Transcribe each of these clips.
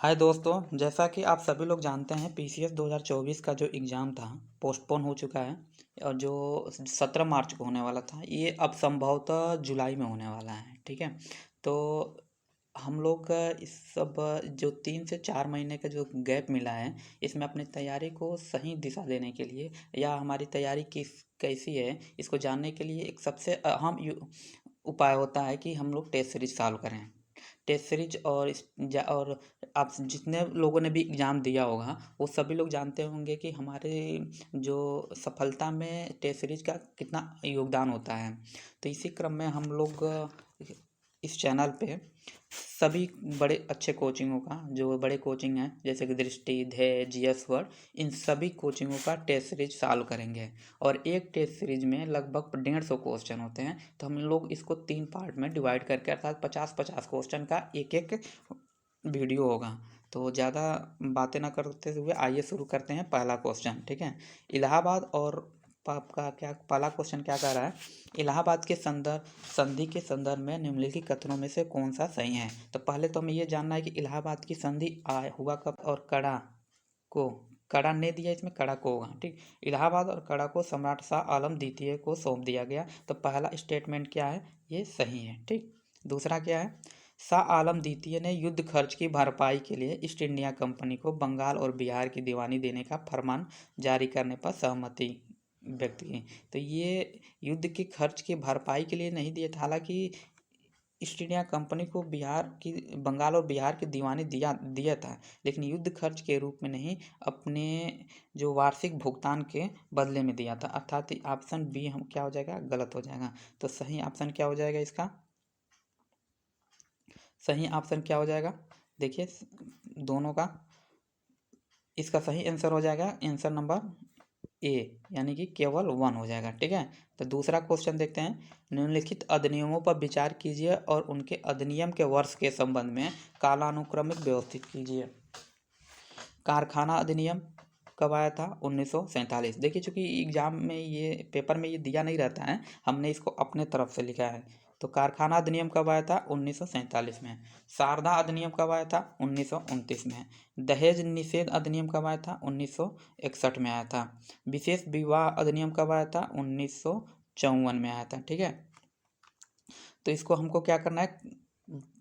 हाय दोस्तों, जैसा कि आप सभी लोग जानते हैं पीसीएस 2024 का जो एग्ज़ाम था पोस्टपोन हो चुका है। और जो 17 मार्च को होने वाला था ये अब संभवतः जुलाई में होने वाला है। ठीक है। तो हम लोग इस सब जो 3 से 4 महीने का जो गैप मिला है इसमें अपनी तैयारी को सही दिशा देने के लिए या हमारी तैयारी कैसी है इसको जानने के लिए एक सबसे अहम उपाय होता है कि हम लोग टेस्ट सीरीज सॉल्व करें। टेस्ट सीरीज और आप जितने लोगों ने भी एग्ज़ाम दिया होगा वो सभी लोग जानते होंगे कि हमारे जो सफलता में टेस्ट सीरीज का कितना योगदान होता है। तो इसी क्रम में हम लोग इस चैनल पे सभी बड़े अच्छे कोचिंगों का जो बड़े कोचिंग हैं जैसे कि दृष्टि, ध्येय, जीएस वर्ल्ड, इन सभी कोचिंगों का टेस्ट सीरीज सॉल्व करेंगे। और एक टेस्ट सीरीज में लगभग 150 क्वेश्चन होते हैं। तो हम लोग इसको 3 पार्ट में डिवाइड करके अर्थात 50-50 क्वेश्चन का एक एक वीडियो होगा। तो ज़्यादा बातें ना करते हुए आइए शुरू करते हैं पहला क्वेश्चन। ठीक है। इलाहाबाद और आपका क्या पहला क्वेश्चन क्या कह रहा है? इलाहाबाद के संधि के संदर्भ में निम्नलिखित कथनों में से कौन सा सही है? तो पहले तो हमें ये जानना है कि इलाहाबाद की संधि हुआ कब और को कड़ा ने दिया, इसमें कड़ा को होगा। ठीक। इलाहाबाद और कड़ा को सम्राट शाह आलम द्वितीय को सौंप दिया गया। तो पहला स्टेटमेंट क्या है? ये सही है। ठीक। दूसरा क्या है? शाह आलम द्वितीय ने युद्ध खर्च की भरपाई के लिए ईस्ट इंडिया कंपनी को बंगाल और बिहार की दीवानी देने का फरमान जारी करने पर सहमति व्यक्त की। तो ये युद्ध के खर्च की भरपाई के लिए नहीं दिया था। हालांकि ईस्ट इंडिया कंपनी को बंगाल और बिहार की दीवानी दिया था, लेकिन युद्ध खर्च के रूप में नहीं, अपने जो वार्षिक भुगतान के बदले में दिया था। अर्थात ऑप्शन बी हम क्या हो जाएगा? गलत हो जाएगा। तो सही ऑप्शन क्या हो जाएगा? इसका सही ऑप्शन क्या हो जाएगा? देखिए दोनों का, इसका सही आंसर हो जाएगा आंसर नंबर ए, यानी कि केवल 1 हो जाएगा। ठीक है। तो दूसरा क्वेश्चन देखते हैं। निम्नलिखित अधिनियमों पर विचार कीजिए और उनके अधिनियम के वर्ष के संबंध में कालानुक्रमिक व्यवस्थित कीजिए। कारखाना अधिनियम कब आया था? 1947। देखिए चूंकि एग्जाम में ये पेपर में ये दिया नहीं रहता है, हमने इसको अपने तरफ से लिखा है। तो कारखाना अधिनियम कब आया था? 1947 में। शारदा अधिनियम कब आया था? 1929 में। दहेज निषेध अधिनियम कब आया था? 1961 में आया था। विशेष विवाह अधिनियम कब आया था? 1954 में आया था। ठीक है। तो इसको हमको क्या करना है,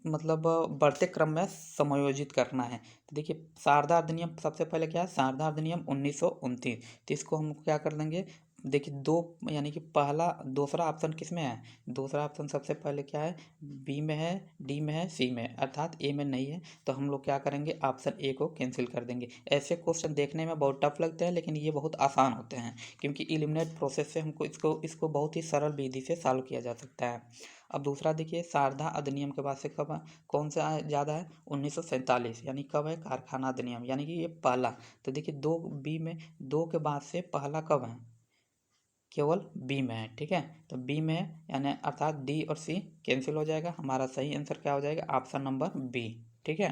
मतलब बढ़ते क्रम में समायोजित करना है। तो देखिए शारदा अधिनियम सबसे पहले क्या है? शारदा अधिनियम 1929। तो इसको हम क्या कर देंगे? देखिए दो, यानी कि पहला दूसरा ऑप्शन किस में है? दूसरा ऑप्शन सबसे पहले क्या है? बी में है, डी में है, सी में है, अर्थात ए में नहीं है। तो हम लोग क्या करेंगे? ऑप्शन ए को कैंसिल कर देंगे। ऐसे क्वेश्चन देखने में बहुत टफ लगते हैं लेकिन ये बहुत आसान होते हैं, क्योंकि इलिमिनेट प्रोसेस से हमको इसको बहुत ही सरल विधि से सॉल्व किया जा सकता है। अब दूसरा देखिए, शारदा अधिनियम के बाद से कब कौन सा ज़्यादा है? 1947, यानी कब है? कारखाना अधिनियम, यानी कि ये पहला। तो देखिए दो बी में, दो के बाद से पहला कब है? केवल बी में है। ठीक है। तो बी में है, यानी अर्थात डी और सी कैंसिल हो जाएगा। हमारा सही आंसर क्या हो जाएगा? Option number B. ठीक है।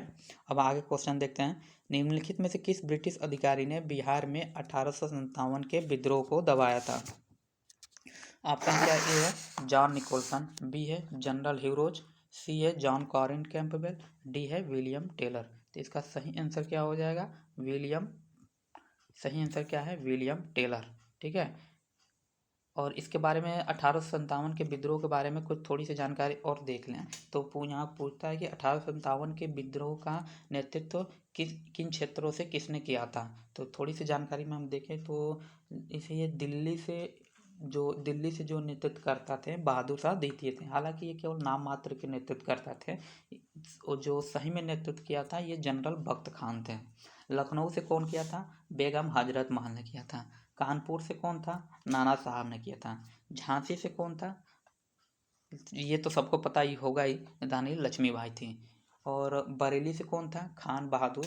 अब आगे क्वेश्चन देखते हैं। निम्नलिखित में से किस ब्रिटिश अधिकारी ने बिहार में 1857 के विद्रोह को दबाया था? ऑप्शन क्या ए है? जॉन निकोलसन, बी है जनरल ह्यूरोज, सी है जॉन कॉरिन कैंपबेल, डी है विलियम टेलर। तो इसका सही आंसर क्या हो जाएगा? विलियम। सही आंसर क्या है? William Taylor. ठीक है। और इसके बारे में 1857 के विद्रोह के बारे में कुछ थोड़ी सी जानकारी और देख लें। तो यहाँ पूछता है कि 1857 के विद्रोह का नेतृत्व किन क्षेत्रों से किसने किया था? तो थोड़ी सी जानकारी में हम देखें तो इसे ये दिल्ली से जो नेतृत्व करता थे बहादुर शाह द्वितीय थे। हालांकि ये केवल नाम मात्र के नेतृत्व करता थे, और जो सही में नेतृत्व किया था ये जनरल बख्त खान थे। लखनऊ से कौन किया था? बेगम हजरत महल ने किया था। कानपुर से कौन था? नाना साहब ने किया था। झांसी से कौन था? ये तो सबको पता ही होगा ही, रानी लक्ष्मीबाई थी। और बरेली से कौन था? खान बहादुर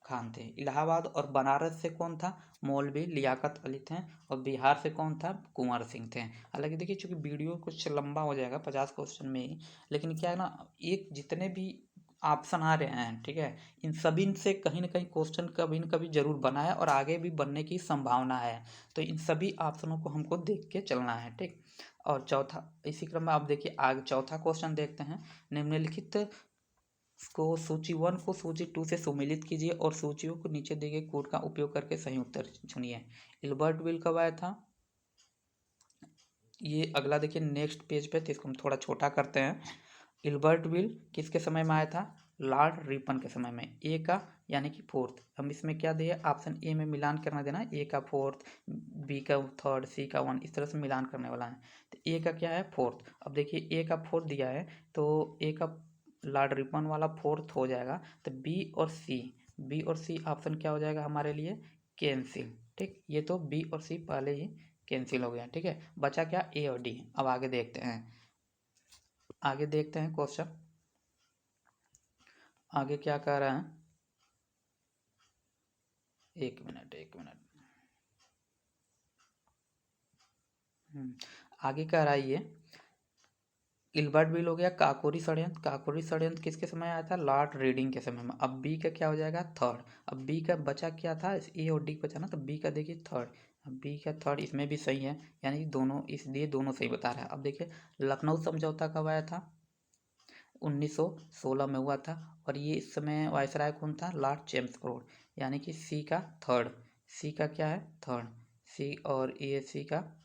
खान थे। इलाहाबाद और बनारस से कौन था? मौलवी लियाकत अली थे। और बिहार से कौन था? कुंवर सिंह थे। हालांकि देखिए चूंकि वीडियो कुछ लंबा हो जाएगा 50 क्वेश्चन में ही, लेकिन क्या है ना, एक जितने भी ऑप्शन आ रहे हैं, ठीक है, इन सभी से कहीं ना कहीं क्वेश्चन कभी न कभी जरूर बना है और आगे भी बनने की संभावना है। तो इन सभी ऑप्शनों को हमको देख के चलना है। ठीक। और चौथा, इसी क्रम में आप देखिए आगे चौथा क्वेश्चन देखते हैं। निम्नलिखित को सूची 1 को सूची 2 से सम्मिलित कीजिए और सूचियों को नीचे दिए गए कोड का उपयोग करके सही उत्तर चुनिए। इल्बर्ट कब आया था? ये अगला देखिए नेक्स्ट पेज पे, तो इसको हम थोड़ा छोटा करते हैं। इल्बर्ट किसके समय में आया था? लॉर्ड रिपन के समय में। ए का यानी कि फोर्थ, हम इसमें क्या दिए, ऑप्शन ए में मिलान करना देना, ए का फोर्थ, बी का थर्ड, सी का वन, इस तरह से मिलान करने वाला है। तो ए का क्या है? फोर्थ। अब देखिए ए का फोर्थ दिया है, तो ए का लॉर्ड रिपन वाला फोर्थ हो जाएगा। तो बी और सी ऑप्शन क्या हो जाएगा हमारे लिए? कैंसिल। ठीक, ये तो बी और सी पहले ही कैंसिल हो गया। ठीक है, बचा क्या? ए और डी। अब आगे देखते हैं क्वेश्चन आगे क्या कह रहा है। एक मिनट आगे कह रहा है ये इल्बर्ट हो गया। काकोरी षड्यंत्र किसके समय आया था? लॉर्ड रीडिंग के समय में। अब बी का क्या हो जाएगा? थर्ड। अब बी का बचा क्या था? ए और डी बचा ना, तो बी का देखिए थर्ड। अब बी का थर्ड इसमें भी सही है, यानी दोनों, इसलिए दोनों सही बता रहा है। अब देखिए लखनऊ समझौता कब आया था? 1916 में हुआ था। और ये इस समय वायसराय कौन था? लॉर्ड चैम्सफोर्ड, यानी कि सी का थर्ड। सी का क्या है? थर्ड। सी और ये सी का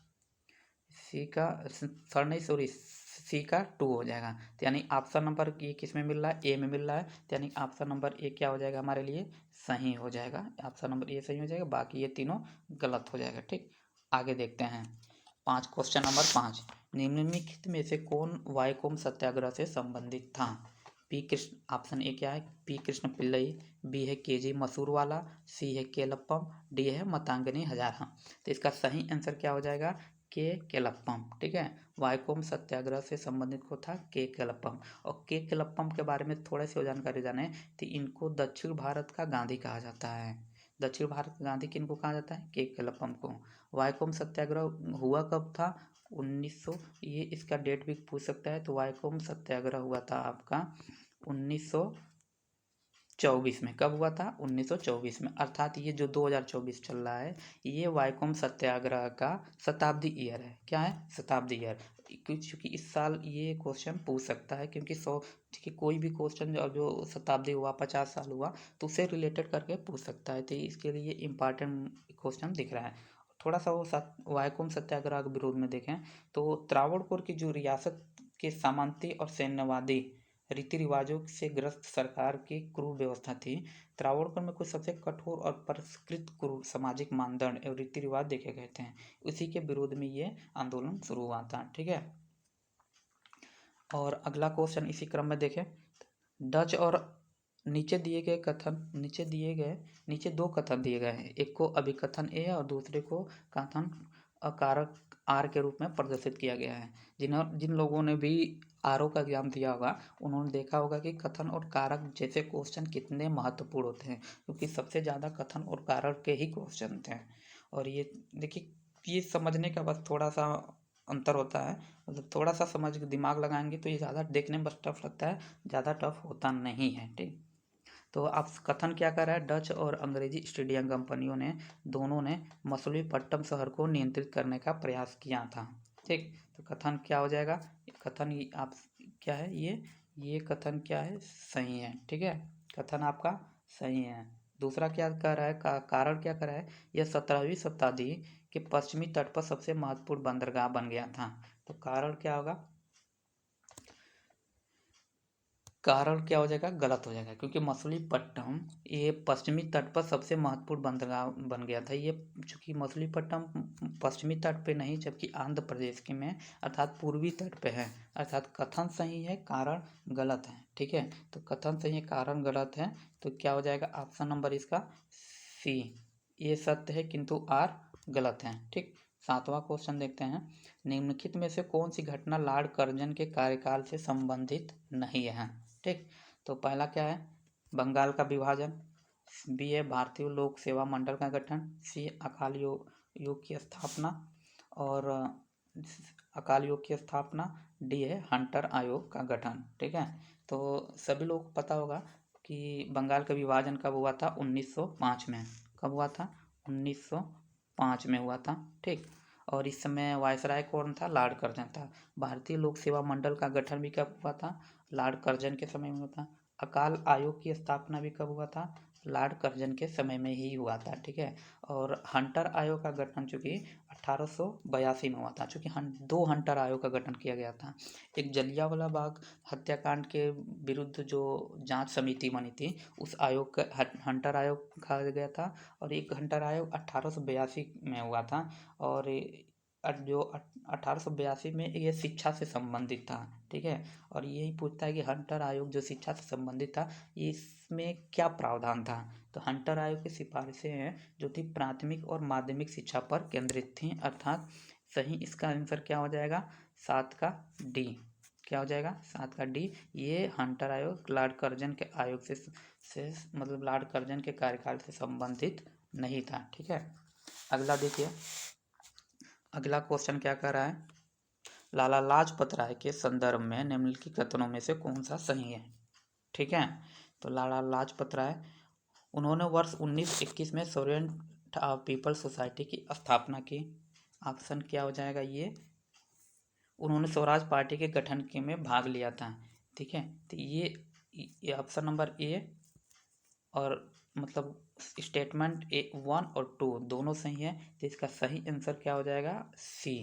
थर्ड नहीं, सॉरी, सी का टू हो जाएगा। तो यानी ऑप्शन नंबर ये किस में मिल रहा है? ए में मिल रहा है। तो यानी ऑप्शन नंबर ए क्या हो जाएगा हमारे लिए? सही हो जाएगा। ऑप्शन नंबर ए सही हो जाएगा, बाकी ये तीनों गलत हो जाएगा। ठीक, आगे देखते हैं। क्वेश्चन नंबर 5, निम्नलिखित में से कौन वाइकोम सत्याग्रह से संबंधित था? पी कृष्ण, ऑप्शन ए क्या है? पी कृष्ण पिल्लई, बी है के जी मसूरवाला, सी है केलप्पम, डी है मतांगनी हजारा। तो इसका सही आंसर क्या हो जाएगा? के केलप्पम। ठीक है, वाइकोम सत्याग्रह से संबंधित को था के केलप्पम। और के केलप्पम के बारे में थोड़े से जानकारी जाने, तो इनको दक्षिण भारत का गांधी कहा जाता है। दक्षिण भारत का गांधी किनको कहा जाता है? के केलप्पम को। वाइकोम सत्याग्रह हुआ कब था? 1900, ये इसका डेट भी पूछ सकता है। तो वाइकोम सत्याग्रह हुआ था आपका 1924 में। कब हुआ था? 1924 में। अर्थात ये जो 2024 चल रहा है, ये वाइकोम सत्याग्रह का शताब्दी ईयर है। क्या है? शताब्दी ईयर। क्योंकि इस साल ये क्वेश्चन पूछ सकता है, क्योंकि कि कोई भी क्वेश्चन जो शताब्दी हुआ, 50 साल हुआ, तो उससे रिलेटेड करके पूछ सकता है। तो इसके लिए इम्पॉर्टेंट क्वेश्चन दिख रहा है। थोड़ा सा वो वाइकोम सत्याग्रह के विरोध में देखें तो त्रावणकोर की जो रियासत के सामंती और सैन्यवादी रीति रिवाजों से ग्रस्त सरकार की क्रूर व्यवस्था थी। त्रावणकोर में कुछ सबसे कठोर और परिष्कृत क्रूर सामाजिक मानदंड एवं रीति रिवाज देखे गए थे। उसी के विरोध में ये आंदोलन शुरू हुआ था। ठीक है, और अगला क्वेश्चन इसी क्रम में देखें। डच और नीचे दो कथन दिए गए हैं। एक को अभिकथन ए और दूसरे को कथन अकारक आर के रूप में प्रदर्शित किया गया है। जिन लोगों ने भी आरओ का एग्जाम दिया होगा, उन्होंने देखा होगा कि कथन और कारक जैसे क्वेश्चन कितने महत्वपूर्ण होते हैं, क्योंकि सबसे ज़्यादा कथन और कारक के ही क्वेश्चन थे। और ये देखिए, ये समझने का बस थोड़ा सा अंतर होता है, मतलब थोड़ा सा समझ के दिमाग लगाएंगे तो ये ज़्यादा देखने में बस टफ लगता है, ज़्यादा टफ होता नहीं है। ठीक, तो आप कथन क्या कर रहा है? डच और अंग्रेजी ईस्ट इंडिया कंपनियों ने दोनों ने मछलीपट्टनम शहर को नियंत्रित करने का प्रयास किया था। ठीक, तो कथन क्या हो जाएगा? कथन आप क्या है? ये कथन क्या है? सही है। ठीक है, कथन आपका सही है। दूसरा क्या कह रहा है? कारण क्या कर रहा है? यह 17वीं शताब्दी के पश्चिमी तट पर सबसे महत्वपूर्ण बंदरगाह बन गया था। तो कारण क्या होगा? कारण क्या हो जाएगा? गलत हो जाएगा, क्योंकि मछलीपट्टनम ये पश्चिमी तट पर सबसे महत्वपूर्ण बंदरगाह बन गया था। ये चूंकि मछलीपट्टनम पश्चिमी तट पे नहीं, जबकि आंध्र प्रदेश के में अर्थात पूर्वी तट पे है। अर्थात कथन सही है, कारण गलत है। ठीक है, तो कथन सही है, कारण गलत है। तो क्या हो जाएगा ऑप्शन नंबर इसका? सी। ये सत्य है किंतु आर गलत है। ठीक, 7वां क्वेश्चन देखते हैं। निम्नलिखित में से कौन सी घटना लॉर्ड कर्जन के कार्यकाल से संबंधित नहीं है? ठीक, तो पहला क्या है? बंगाल का विभाजन, बी है भारतीय लोक सेवा मंडल का गठन, सी अकाल योग की स्थापना, और अकाल योग की स्थापना, डी है हंटर आयोग का गठन। ठीक है, तो सभी लोग को पता होगा कि बंगाल का विभाजन कब हुआ था? 1905 में। कब हुआ था? 1905 में हुआ था। ठीक, और इस समय वायसराय कौन था? लॉर्ड कर्जन था। भारतीय लोक सेवा मंडल का गठन भी कब हुआ था? लॉर्ड कर्जन के समय में हुआ था। अकाल आयोग की स्थापना भी कब हुआ था? लॉर्ड कर्जन के समय में ही हुआ था, ठीक है। और हंटर आयोग का गठन चूँकि 1882 में हुआ था, चूँकि दो हंटर आयोग का गठन किया गया था। एक जलियांवाला बाग हत्याकांड के विरुद्ध जो जांच समिति बनी थी, उस आयोग का हंटर आयोग कहा गया था। और एक हंटर आयोग 1882 में हुआ था। और जो 1882 में ये शिक्षा से संबंधित था, ठीक है। और यही पूछता है कि हंटर आयोग जो शिक्षा से संबंधित था, इसमें क्या प्रावधान था? तो हंटर आयोग की सिफारिशें हैं जो थी प्राथमिक और माध्यमिक शिक्षा पर केंद्रित थी, अर्थात सही इसका आंसर क्या हो जाएगा? 7 का डी। क्या हो जाएगा? 7 का डी। ये हंटर आयोग लॉर्ड कर्जन के आयोग से मतलब लॉर्ड कर्जन के कार्यकाल से संबंधित नहीं था, ठीक है। अगला देखिए, अगला क्वेश्चन क्या कर रहा है? लाला लाजपत राय के संदर्भ में निम्नलिखित कथनों में से कौन सा सही है, ठीक है। तो लाला लाजपत राय, उन्होंने वर्ष 1921 में स्टूडेंट ऑफ पीपल्स सोसाइटी की स्थापना की। ऑप्शन क्या हो जाएगा? ये उन्होंने स्वराज पार्टी के गठन के में भाग लिया था, ठीक है। तो ये ऑप्शन नंबर ए और मतलब स्टेटमेंट ए 1 और 2 दोनों सही है। तो इसका सही आंसर क्या हो जाएगा? सी।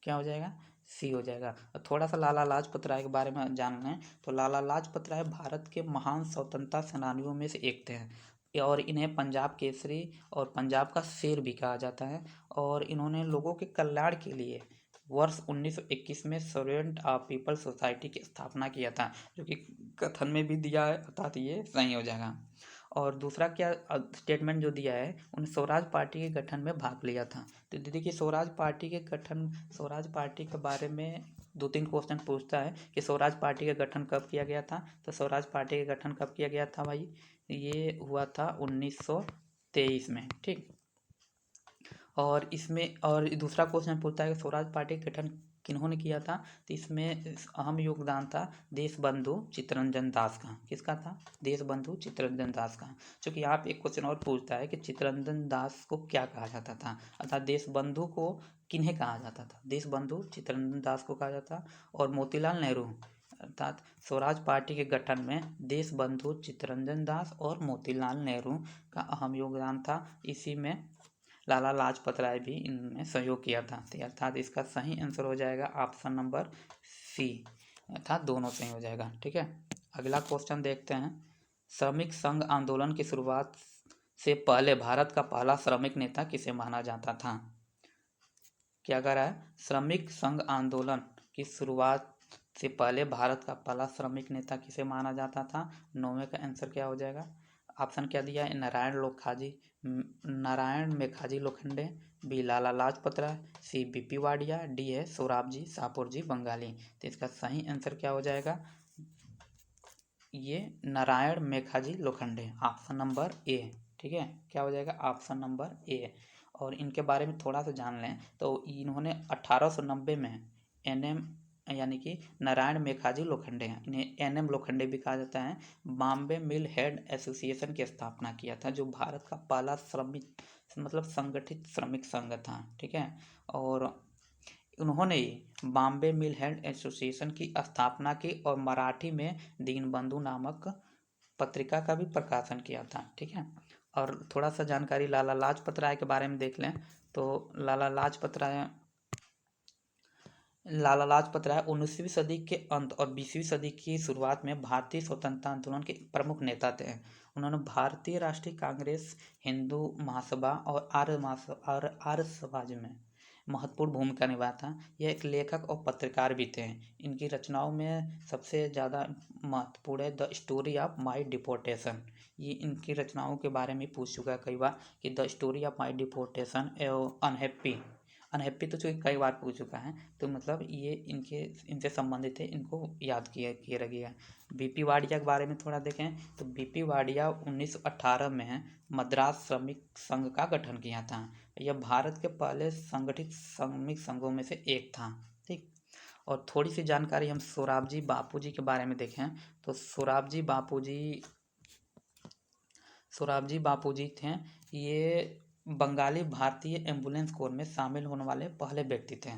क्या हो जाएगा? सी हो जाएगा। और थोड़ा सा लाला लाजपत राय के बारे में जान लें तो लाला लाजपत राय भारत के महान स्वतंत्रता सेनानियों में से एक थे और इन्हें पंजाब केसरी और पंजाब का शेर भी कहा जाता है। और इन्होंने लोगों के कल्याण के लिए वर्ष 1921 में स्टूडेंट ऑफ पीपल सोसाइटी की स्थापना किया था, जो कि कथन में भी दिया है, अर्थात ये सही हो जाएगा। और दूसरा क्या स्टेटमेंट जो दिया है, उन्हें स्वराज पार्टी के गठन में भाग लिया था। तो देखिए स्वराज पार्टी के गठन, स्वराज पार्टी के बारे में 2-3 क्वेश्चन पूछता है कि स्वराज पार्टी का गठन कब किया गया था। तो स्वराज पार्टी का गठन कब किया गया था भाई? ये हुआ था 1923 में, ठीक। और इसमें और दूसरा क्वेश्चन पूछता है कि स्वराज पार्टी का गठन किन्होंने किया था। तो इसमें अहम योगदान था देशबंधु चित्तरंजन दास का। किसका था? देशबंधु चित्तरंजन दास का। चूँकि यहाँ पे एक क्वेश्चन और पूछता है कि चित्तरंजन दास को क्या कहा जाता था, अर्थात देशबंधु को किन्हें कहा जाता था? देशबंधु चित्तरंजन दास को कहा जाता। और मोतीलाल नेहरू, अर्थात स्वराज पार्टी के गठन में देशबंधु चित्तरंजन दास और मोतीलाल नेहरू का अहम योगदान था। इसी में लाला लाजपत राय भी इनमें सहयोग किया था। तो अर्थात इसका सही आंसर हो जाएगा ऑप्शन नंबर सी, अर्थात दोनों सही हो जाएगा, ठीक है। अगला क्वेश्चन देखते हैं। श्रमिक संघ आंदोलन की शुरुआत से पहले भारत का पहला श्रमिक नेता किसे माना जाता था? क्या कह रहा है? श्रमिक संघ आंदोलन की शुरुआत से पहले भारत का पहला श्रमिक नेता किसे माना जाता था? 9वें का आंसर क्या हो जाएगा? ऑप्शन क्या दिया है? नारायण मेघाजी लोखंडे, बी लाला लाजपत राय, सी बीपी वाडिया, डी है सोराबजी सापुरजी बंगाली। तो इसका सही आंसर क्या हो जाएगा? ये नारायण मेघाजी लोखंडे, ऑप्शन नंबर ए, ठीक है। क्या हो जाएगा? ऑप्शन नंबर ए। और इनके बारे में थोड़ा सा जान लें तो इन्होंने 1890 में एनएम यानी कि नारायण मेघाजी लोखंडे हैं, इन्हें एनएम लोखंडे भी कहा जाता है, बॉम्बे मिल हेड एसोसिएशन की स्थापना किया था, जो भारत का पहला श्रमिक मतलब संगठित श्रमिक संघ था, ठीक है। और उन्होंने बॉम्बे मिल हेड एसोसिएशन की स्थापना की और मराठी में दीनबंधु नामक पत्रिका का भी प्रकाशन किया था, ठीक है। और थोड़ा सा जानकारी लाला लाजपत राय के बारे में देख लें तो लाला लाजपत राय 19वीं सदी के अंत और 20वीं सदी की शुरुआत में भारतीय स्वतंत्रता आंदोलन के प्रमुख नेता थे। उन्होंने भारतीय राष्ट्रीय कांग्रेस, हिंदू महासभा और आर्य समाज में महत्वपूर्ण भूमिका निभाया था। यह एक लेखक और पत्रकार भी थे। इनकी रचनाओं में सबसे ज़्यादा महत्वपूर्ण है the story of my deportation. ये इनकी रचनाओं के बारे में पूछ चुका है कई बार कि the story of my deportation एवं अनहैप्पी तो चूँकि कई बार पूछ चुका है, तो मतलब ये इनसे संबंधित है, इनको याद किए रखिएगा। बीपी वाडिया के बारे में थोड़ा देखें तो बीपी वाडिया 1918 में मद्रास श्रमिक संघ का गठन किया था। यह भारत के पहले संगठित श्रमिक संघों में से एक था, ठीक। और थोड़ी सी जानकारी हम सोराबजी बापूजी के बारे में देखें तो सोराबजी बापूजी थे। ये बंगाली भारतीय एम्बुलेंस कोर में शामिल होने वाले पहले व्यक्ति थे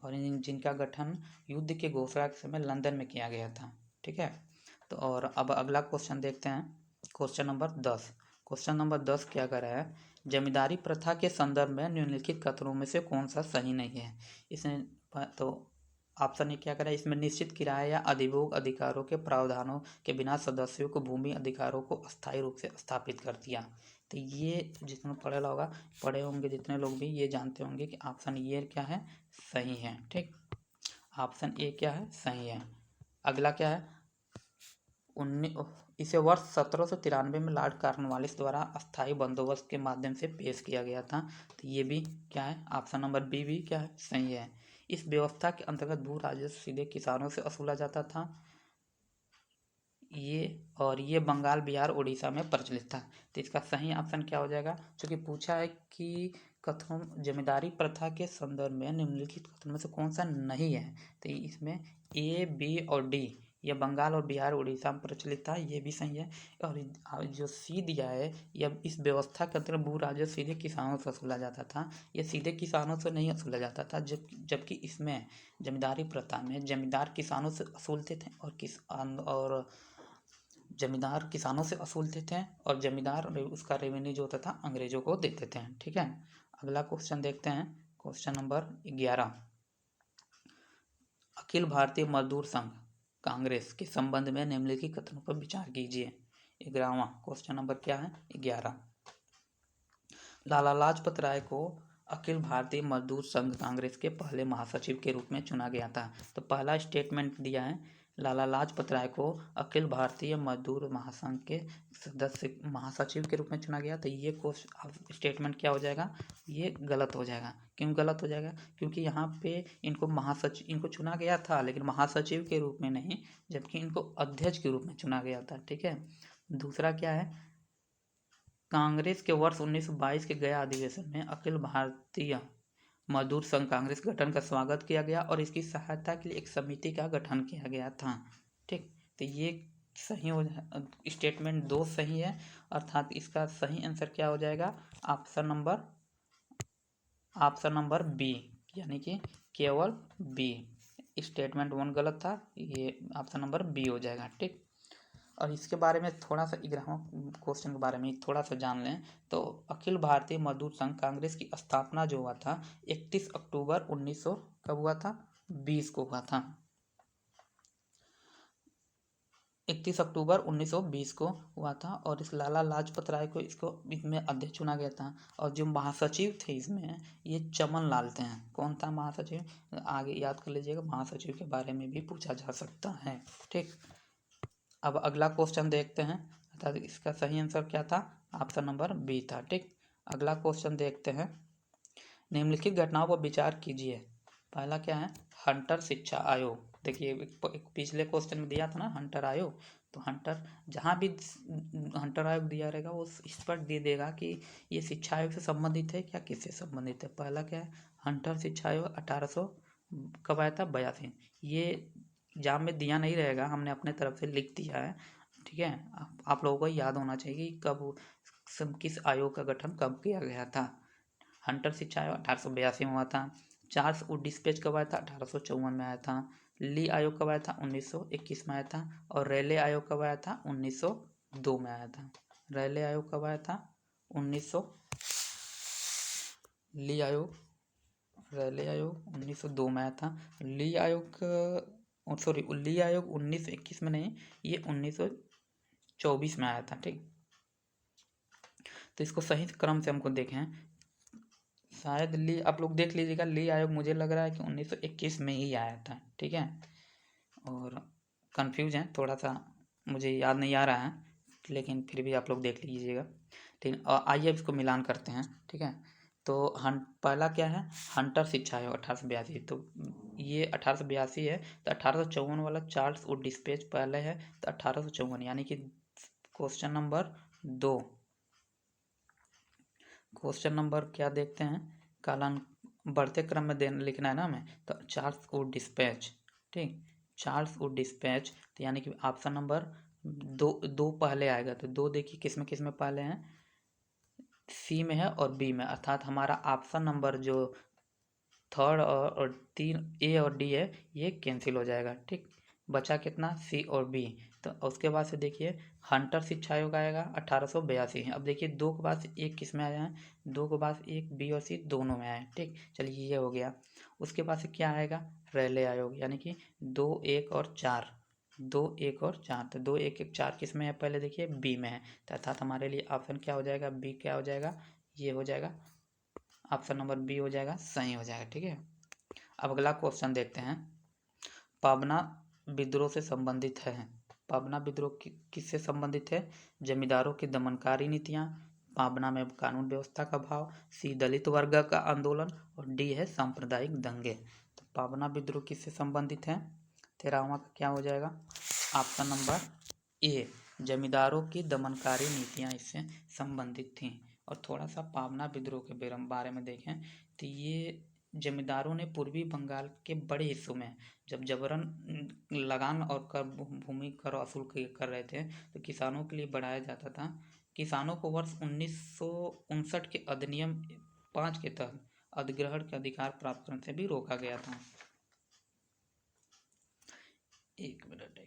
और जिनका गठन युद्ध की घोषणा के समय लंदन में किया गया था, ठीक है। तो और अब अगला क्वेश्चन देखते हैं, क्वेश्चन नंबर 10। क्वेश्चन नंबर 10 क्या कर रहा है, जमींदारी प्रथा के संदर्भ में निम्नलिखित कथनों में से कौन सा सही नहीं है। इसमें तो ऑप्शन ए क्या करें, इसमें निश्चित किराए या अधिभोग अधिकारों के प्रावधानों के बिना सदस्यों को भूमि अधिकारों को अस्थायी रूप से स्थापित कर दिया। तो ये जितना पढ़े होंगे जितने लोग भी ये जानते होंगे कि ऑप्शन ये क्या है, सही है। ठीक, ऑप्शन ए क्या है, सही है। अगला क्या है, इसे वर्ष 1793 में लॉर्ड कॉर्नवालिस द्वारा अस्थायी बंदोबस्त के माध्यम से पेश किया गया था। तो ये भी क्या है, ऑप्शन नंबर बी भी क्या है, सही है। इस व्यवस्था के अंतर्गत भू राजस्व सीधे किसानों से वसूला जाता था। ये बंगाल, बिहार, उड़ीसा में प्रचलित था। तो इसका सही ऑप्शन क्या हो जाएगा, क्योंकि पूछा है कि कथनों जमींदारी प्रथा के संदर्भ में निम्नलिखित कथनों में से कौन सा नहीं है। तो इसमें ए, बी और डी, ये बंगाल और बिहार, उड़ीसा में प्रचलित था, ये भी सही है। और जो सी दिया है, यह इस व्यवस्था के अंतर्गत भू राजस्व सीधे किसानों से वसूला जाता था। ये सीधे किसानों से नहीं वसूला जाता था, जबकि इसमें जमींदारी प्रथा में जमींदार किसानों से वसूलते थे और जमींदार किसानों से वसूलते थे और जमींदार उसका रेवेन्यू जो होता था अंग्रेजों को देते थे। ठीक है, अगला क्वेश्चन देखते हैं, क्वेश्चन नंबर 11। अखिल भारतीय मजदूर संघ कांग्रेस के संबंध में निम्नलिखित कथनों पर विचार कीजिए। 11वां क्वेश्चन नंबर क्या है, 11। लाला लाजपत राय को अखिल भारतीय मजदूर संघ कांग्रेस के पहले महासचिव के रूप में चुना गया था। तो पहला स्टेटमेंट दिया है, लाला लाजपत राय को अखिल भारतीय मजदूर महासंघ के सदस्य महासचिव के रूप में चुना गया। तो ये स्टेटमेंट क्या हो जाएगा, ये गलत हो जाएगा। क्यों गलत हो जाएगा, क्योंकि यहाँ पे इनको चुना गया था, लेकिन महासचिव के रूप में नहीं, जबकि इनको अध्यक्ष के रूप में चुना गया था। ठीक है, दूसरा क्या है, कांग्रेस के वर्ष 1922 के गया अधिवेशन में अखिल भारतीय मजदूर संघ कांग्रेस गठन का स्वागत किया गया और इसकी सहायता के लिए एक समिति का गठन किया गया था। ठीक, तो ये सही हो स्टेटमेंट 2 सही है, अर्थात इसका सही आंसर क्या हो जाएगा, ऑप्शन नंबर बी, यानी कि केवल बी। स्टेटमेंट 1 गलत था, ये ऑप्शन नंबर बी हो जाएगा। ठीक, और इसके बारे में थोड़ा सा 11वां क्वेश्चन के बारे में थोड़ा सा जान लें। तो अखिल भारतीय मजदूर संघ कांग्रेस की स्थापना जो हुआ था 31 अक्टूबर 1900 कब हुआ था, 20 को हुआ था। 31 अक्टूबर 1920 को हुआ था और इस लाला लाजपत राय को इसमें अध्यक्ष चुना गया था। और जो महासचिव थे इसमें, ये चमन लाल थे। कौन था महासचिव, आगे याद कर लीजिएगा, महासचिव के बारे में भी पूछा जा सकता है। ठीक, अब अगला क्वेश्चन देखते हैं, अर्थात इसका सही आंसर क्या था, ऑप्शन नंबर बी था। ठीक, अगला क्वेश्चन देखते हैं, निम्नलिखित घटनाओं पर विचार कीजिए। पहला क्या है, हंटर शिक्षा आयोग। देखिए एक पिछले क्वेश्चन में दिया था ना हंटर आयोग, तो हंटर जहाँ भी हंटर आयोग दिया रहेगा वो इस पर दे देगा कि ये शिक्षा आयोग से संबंधित है क्या, किससे संबंधित है। पहला क्या है, हंटर शिक्षा आयोग 1800 कब आया था, 82। ये एग्जाम में दिया नहीं रहेगा, हमने अपने तरफ से लिख दिया है। ठीक है, आप लोगों को याद होना चाहिए कि कब किस आयोग का गठन कब किया गया था। हंटर शिक्षा आयोग 1882 में हुआ था। चार्ल्स वुड डिस्पैच कब आया था, 1854 में आया था। ली आयोग कब आया था, 1921 में आया था। और रेले आयोग कब आया था, 1902 में आया था। रेले आयोग कब आया था, 1900 ली आयोग रेले आयोग 1902 में आया था। ली आयोग ली आयोग 1921 में नहीं, ये 1924 में आया था। ठीक, तो इसको सही क्रम से हमको देखें, शायद ली आप लोग देख लीजिएगा, ली आयोग मुझे लग रहा है कि 1921 में ही आया था। ठीक है, और कंफ्यूज है थोड़ा सा, मुझे याद नहीं आ रहा है, लेकिन फिर भी आप लोग देख लीजिएगा। ठीक, और आइए इसको मिलान करते हैं। ठीक है, तो पहला क्या है, हंटर शिक्षा आयोग 1882, तो ये 1882 है। तो 1854 वाला चार्ल्स वुड डिस्पैच पहले है, तो 1854, यानी कि क्वेश्चन नंबर 2। क्वेश्चन नंबर क्या देखते हैं, कालान बढ़ते क्रम में लिखना है ना हमें, तो चार्ल्स वुड डिस्पैच। ठीक, चार्ल्स वुड डिस्पैच, तो यानी कि ऑप्शन नंबर 2 पहले आएगा। तो 2 देखिए किस में पहले हैं, सी में है और बी में, अर्थात हमारा ऑप्शन नंबर जो 3rd और 3 ए और डी है ये कैंसिल हो जाएगा। ठीक, बचा कितना, सी और बी। तो उसके बाद से देखिए हंटर शिक्षा आयोग आएगा 1882। अब देखिए 2 के बाद से 1 किस में आया है, 2 के बाद 1 बी और सी दोनों में आया है। ठीक, चलिए ये हो गया। उसके बाद से क्या आएगा, रेले आयोग, यानी कि 2, 1 और 4, 2, 1 और 4। तो 2, 1, 1, 4 किस में है, पहले देखिए बी में है, तो अर्थात हमारे लिए ऑप्शन क्या हो जाएगा, बी क्या हो जाएगा, ये हो जाएगा ऑप्शन नंबर बी हो जाएगा, सही हो जाएगा। ठीक है, अब अगला क्वेश्चन देखते हैं। पाबना विद्रोह से संबंधित है। पाबना विद्रोह किससे संबंधित है, जमींदारों की दमनकारी नीतियां, पाबना में कानून व्यवस्था का अभाव, सी दलित वर्ग का आंदोलन, और डी है सांप्रदायिक दंगे। तो पाबना विद्रोह किससे संबंधित है, 13वां का क्या हो जाएगा, ऑप्शन नंबर ए, जमींदारों की दमनकारी नीतियां इससे संबंधित थीं। और थोड़ा सा पाबना विद्रोह के बारे में देखें तो ये जमींदारों ने पूर्वी बंगाल के बड़े हिस्सों में जब जबरन लगान और कर भूमि कर वसूल कर रहे थे तो किसानों के लिए बढ़ाया जाता था। किसानों को वर्ष 1959 के अधिनियम 5 के तहत अधिग्रहण के अधिकार प्राप्त करने से भी रोका गया था। एक मिनट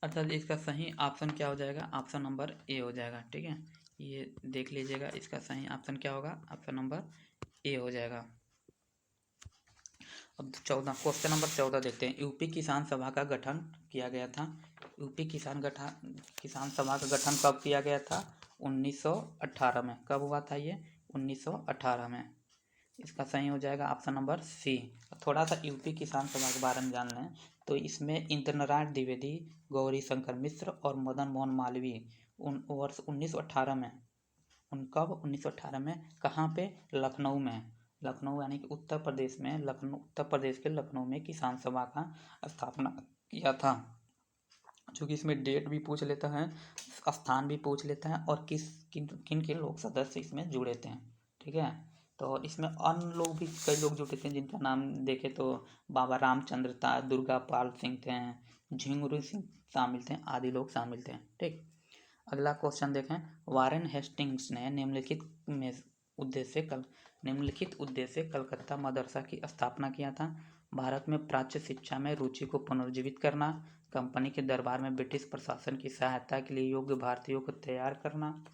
अर्थात इसका सही ऑप्शन क्या हो जाएगा, ऑप्शन नंबर ए हो जाएगा। ठीक है, ये देख लीजिएगा, इसका सही ऑप्शन क्या होगा, ऑप्शन नंबर ए हो जाएगा। अब 14, क्वेश्चन नंबर 14 देखते हैं। यूपी किसान सभा का गठन किया गया था। यूपी किसान सभा का गठन कब किया गया था, 1918 में। कब हुआ था ये, 1918 में। इसका सही हो जाएगा ऑप्शन नंबर सी। थोड़ा सा यूपी किसान सभा के बारे में जान लें तो इसमें इंद्र नारायण द्विवेदी, गौरी शंकर मिश्र और मदन मोहन मालवीय वर्ष 1918 में, कब 1918 में, कहाँ पे, लखनऊ में। लखनऊ यानी कि उत्तर प्रदेश में, उत्तर प्रदेश के लखनऊ में किसान सभा का स्थापना किया था। चूँकि इसमें डेट भी पूछ लेता है, स्थान भी पूछ लेता है, और किन के लोग सदस्य इसमें जुड़े थे। ठीक है, तो इसमें अन्य लोग भी कई लोग जुड़े थे जिनका नाम देखे तो बाबा रामचंद्र था, दुर्गा पाल सिंह थे, झिंगुर सिंह शामिल थे, आदि लोग शामिल थे। ठीक, अगला क्वेश्चन देखें। वारेन हेस्टिंग्स ने निम्नलिखित उद्देश्य कलकत्ता मदरसा की स्थापना किया था। भारत में प्राच्य शिक्षा में रुचि को पुनर्जीवित करना, कंपनी के दरबार में ब्रिटिश प्रशासन की सहायता के लिए योग्य भारतीयों को तैयार करना,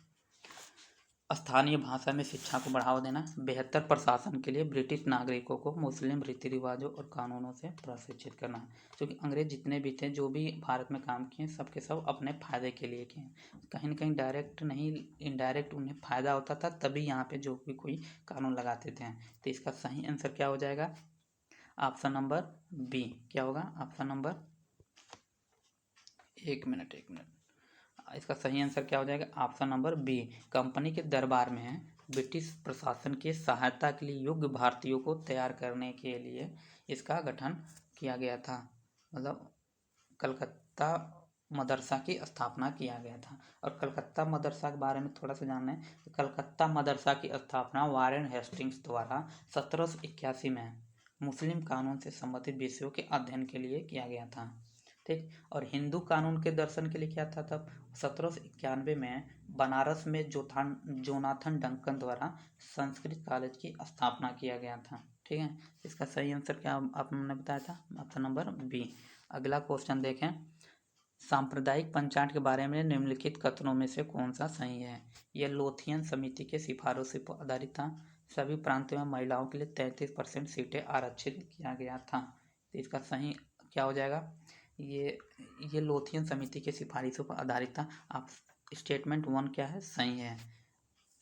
स्थानीय भाषा में शिक्षा को बढ़ावा देना, बेहतर प्रशासन के लिए ब्रिटिश नागरिकों को मुस्लिम रीति रिवाजों और कानूनों से प्रशिक्षित करना। क्योंकि अंग्रेज जितने भी थे, जो भी भारत में काम किए, सबके सब अपने फायदे के लिए किए, कहीं न कहीं डायरेक्ट नहीं, इनडायरेक्ट उन्हें फायदा होता था, तभी यहाँ पे जो भी कोई कानून लगाते थे। तो इसका सही आंसर क्या हो जाएगा, ऑप्शन नंबर बी। क्या होगा, ऑप्शन नंबर, एक मिनट इसका सही आंसर क्या हो जाएगा, ऑप्शन नंबर बी। कंपनी के दरबार में ब्रिटिश प्रशासन की सहायता के लिए योग्य भारतीयों को तैयार करने के लिए इसका गठन किया गया था। मतलब कलकत्ता मदरसा की स्थापना किया गया था। और कलकत्ता मदरसा के बारे में थोड़ा सा जानना है तो कलकत्ता मदरसा की स्थापना वारेन हेस्टिंग्स द्वारा 1781 में मुस्लिम कानून से संबंधित विषयों के अध्ययन के लिए किया गया था। ठीक, और हिंदू कानून के दर्शन के लिए क्या था तब, 1791 में बनारस में जोनाथन डंकन द्वारा संस्कृत कॉलेज की स्थापना किया गया था। ठीक है, इसका सही आंसर क्या आपने बताया था, ऑप्शन नंबर बी। अगला क्वेश्चन देखें। सांप्रदायिक पंचायत के बारे में निम्नलिखित कथनों में से कौन सा सही है। यह लोथियन समिति के सिफारिशों पर आधारित था। सभी प्रांतों में महिलाओं के लिए 33% सीटें आरक्षित किया गया था। तो इसका सही क्या हो जाएगा, ये लोथियन समिति के सिफारिशों पर आधारित था। आप स्टेटमेंट 1 क्या है, सही है।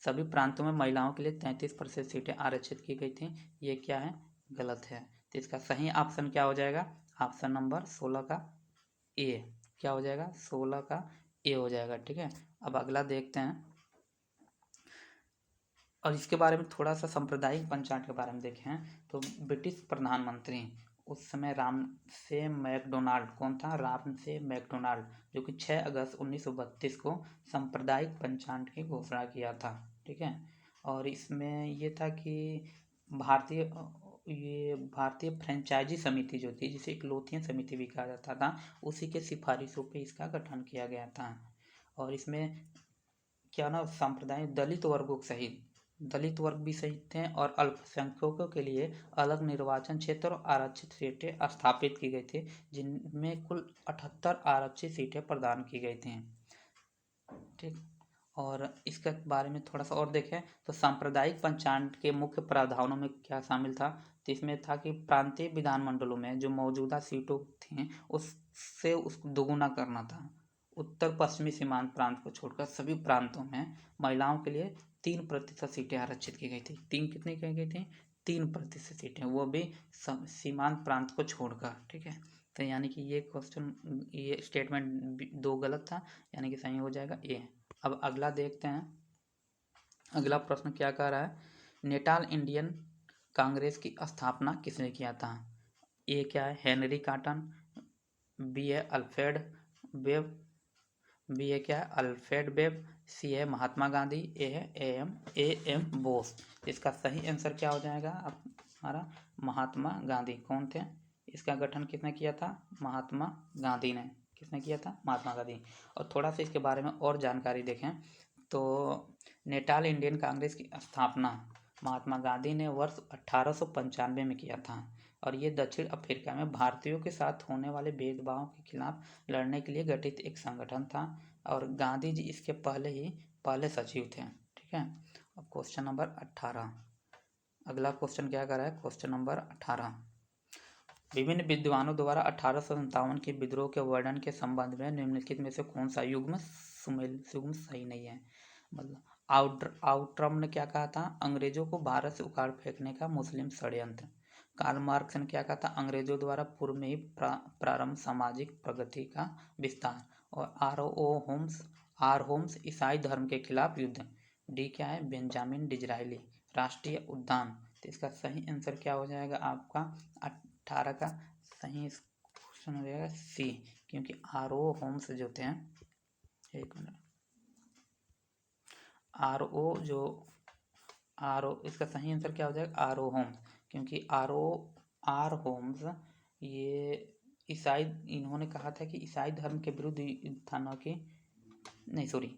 सभी प्रांतों में महिलाओं के लिए 33% सीटें आरक्षित की गई थी, ये क्या है, गलत है। तो इसका सही ऑप्शन क्या हो जाएगा, ऑप्शन नंबर 16 का ए। क्या हो जाएगा, 16 का ए हो जाएगा। ठीक है, अब अगला देखते हैं। और इसके बारे में थोड़ा सा सांप्रदायिक पंचायत के बारे में देखें तो ब्रिटिश प्रधानमंत्री उस समय रामसे मैकडोनाल्ड, कौन था, रामसे मैकडोनाल्ड, जो कि 6 अगस्त 1932 को सांप्रदायिक पंचायत की घोषणा किया था। ठीक है, और इसमें ये था कि भारतीय फ्रेंचाइजी समिति जो थी, जिसे एक लोथियन समिति भी कहा जाता था, उसी के सिफारिशों पे इसका गठन किया गया था। और इसमें क्या ना, सांप्रदायिक दलित वर्गों सहित दलित वर्ग भी सही थे और अल्पसंख्यकों के लिए अलग निर्वाचन क्षेत्र और आरक्षित सीटें स्थापित की गई थी, जिनमें कुल 78 आरक्षित सीटें प्रदान की गई थी। ठीक, और इसके बारे में थोड़ा सा और देखें तो सांप्रदायिक पंचायत के मुख्य प्रावधानों में क्या शामिल था, तो इसमें था कि प्रांतीय विधानमंडलों में जो मौजूदा सीटों थी उससे उसको दोगुना करना था। उत्तर पश्चिमी सीमांत प्रांत को छोड़कर सभी प्रांतों में महिलाओं के लिए 3% सीटें आरक्षित की गई थी। कितनी की गई थी? 3% सीटें, वो भी सीमांत प्रांत को छोड़कर। ठीक है, तो यानी कि ये स्टेटमेंट 2 गलत था, यानी कि सही हो जाएगा ए। अब अगला देखते हैं, अगला प्रश्न क्या कह रहा है, नेटाल इंडियन कांग्रेस की स्थापना किसने किया था? ए क्या है? हेनरी कॉटन, बी है अल्फ्रेड वेब, बी है क्या है? अल्फ्रेड वेब, सी है महात्मा गांधी, ए है ए एम बोस। इसका सही आंसर क्या हो जाएगा हमारा? महात्मा गांधी। कौन थे? इसका गठन किसने किया था? महात्मा गांधी ने। किसने किया था? महात्मा गांधी। और थोड़ा सा इसके बारे में और जानकारी देखें तो नेटाल इंडियन कांग्रेस की स्थापना महात्मा गांधी ने वर्ष 1895 में किया था और ये दक्षिण अफ्रीका में भारतीयों के साथ होने वाले भेदभाव के खिलाफ लड़ने के लिए गठित एक संगठन था और गांधी जी इसके पहले सचिव थे। ठीक है, अब क्वेश्चन नंबर 18, अगला क्वेश्चन क्या कर रहा है? क्वेश्चन नंबर 18, विभिन्न विद्वानों द्वारा 1857 के विद्रोह के वर्णन के संबंध में निम्नलिखित में से कौन सा युग्म सही नहीं है? मतलब आउट्रम ने क्या कहा था? अंग्रेजों को भारत से उखाड़ फेंकने का मुस्लिम षड्यंत्र। कार्ल मार्क्स ने क्या कहा था? अंग्रेजों द्वारा पूर्व में ही प्रारंभ सामाजिक प्रगति का विस्तार। और आर होम्स ईसाई धर्म के खिलाफ युद्ध। डी क्या है? बेंजामिन डिजरायली, राष्ट्रीय उद्यान। तो इसका सही आंसर क्या हो जाएगा आपका? 18 का सही क्वेश्चन हो जाएगा सी, क्योंकि आर ओ होम्स जो थे, एक मिनट, इसका सही आंसर क्या हो जाएगा? आर ओ होम्स, क्योंकि आर होम्स ये ईसाई, इन्होंने कहा था कि ईसाई धर्म के विरुद्ध था, ना कि नहीं सॉरी,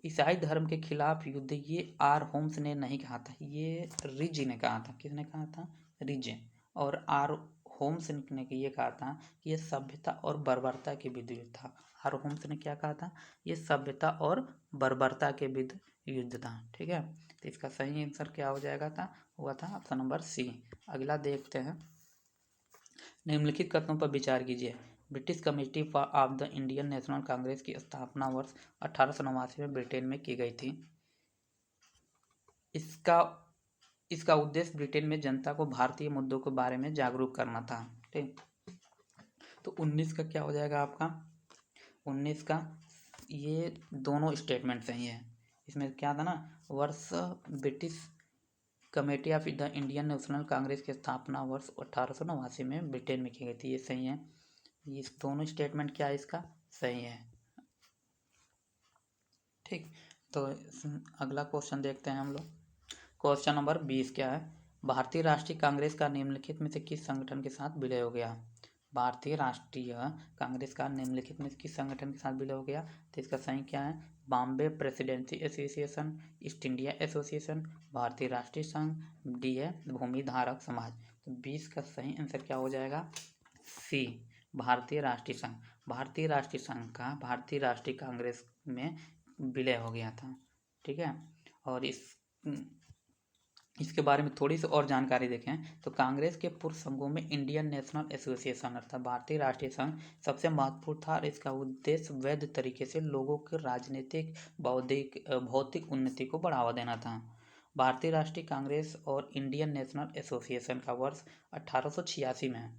ईसाई धर्म के खिलाफ युद्ध ये आर होम्स ने नहीं कहा था, ये रिज ने कहा था। किसने कहा था? रिज। और आर होम्स ने ये कहा था कि ये सभ्यता और बर्बरता के विरुद्ध युद्ध था। आर होम्स ने क्या कहा था? ये सभ्यता और बर्बरता के विरुद्ध युद्ध था। ठीक है, तो इसका सही आंसर क्या हो जाएगा हुआ था ऑप्शन नंबर सी। अगला देखते हैं, निम्नलिखित कथनों पर विचार कीजिए। British committee of the Indian national Congress की स्थापना वर्ष 1889 में ब्रिटेन में की गई थी। इसका उद्देश्य ब्रिटेन में जनता को भारतीय मुद्दों के बारे में जागरूक करना था। ठीक, तो 19 का क्या हो जाएगा आपका? 19 का ये दोनों स्टेटमेंट सही है। इसमें क्या था ना, वर्ष British committee of the Indian national Congress की स्थापना वर्ष 1889 में ब्रिटेन में की गई थी, ये सही है। ये दोनों स्टेटमेंट क्या है? इसका सही है। ठीक, तो अगला क्वेश्चन देखते हैं हम लोग। क्वेश्चन नंबर 20 क्या है? भारतीय राष्ट्रीय कांग्रेस का निम्नलिखित में से किस संगठन के साथ विलय हो गया? भारतीय राष्ट्रीय कांग्रेस का निम्नलिखित में किस संगठन के साथ विलय हो गया? तो इसका सही क्या है? Bombay presidency association, east India association, भारतीय राष्ट्रीय संघ, डी है भूमि धारक समाज। तो 20 का सही आंसर क्या हो जाएगा? सी, भारतीय राष्ट्रीय संघ। भारतीय राष्ट्रीय संघ का भारतीय राष्ट्रीय कांग्रेस में विलय हो गया था। ठीक है, और इसके बारे में थोड़ी सी और जानकारी देखें तो कांग्रेस के पूर्व संघों में इंडियन नेशनल एसोसिएशन अर्थात भारतीय राष्ट्रीय संघ सबसे महत्वपूर्ण था और इसका उद्देश्य वैध तरीके से लोगों के राजनीतिक भौतिक उन्नति को बढ़ावा देना था। भारतीय राष्ट्रीय कांग्रेस और इंडियन नेशनल एसोसिएशन का वर्ष 1886 में,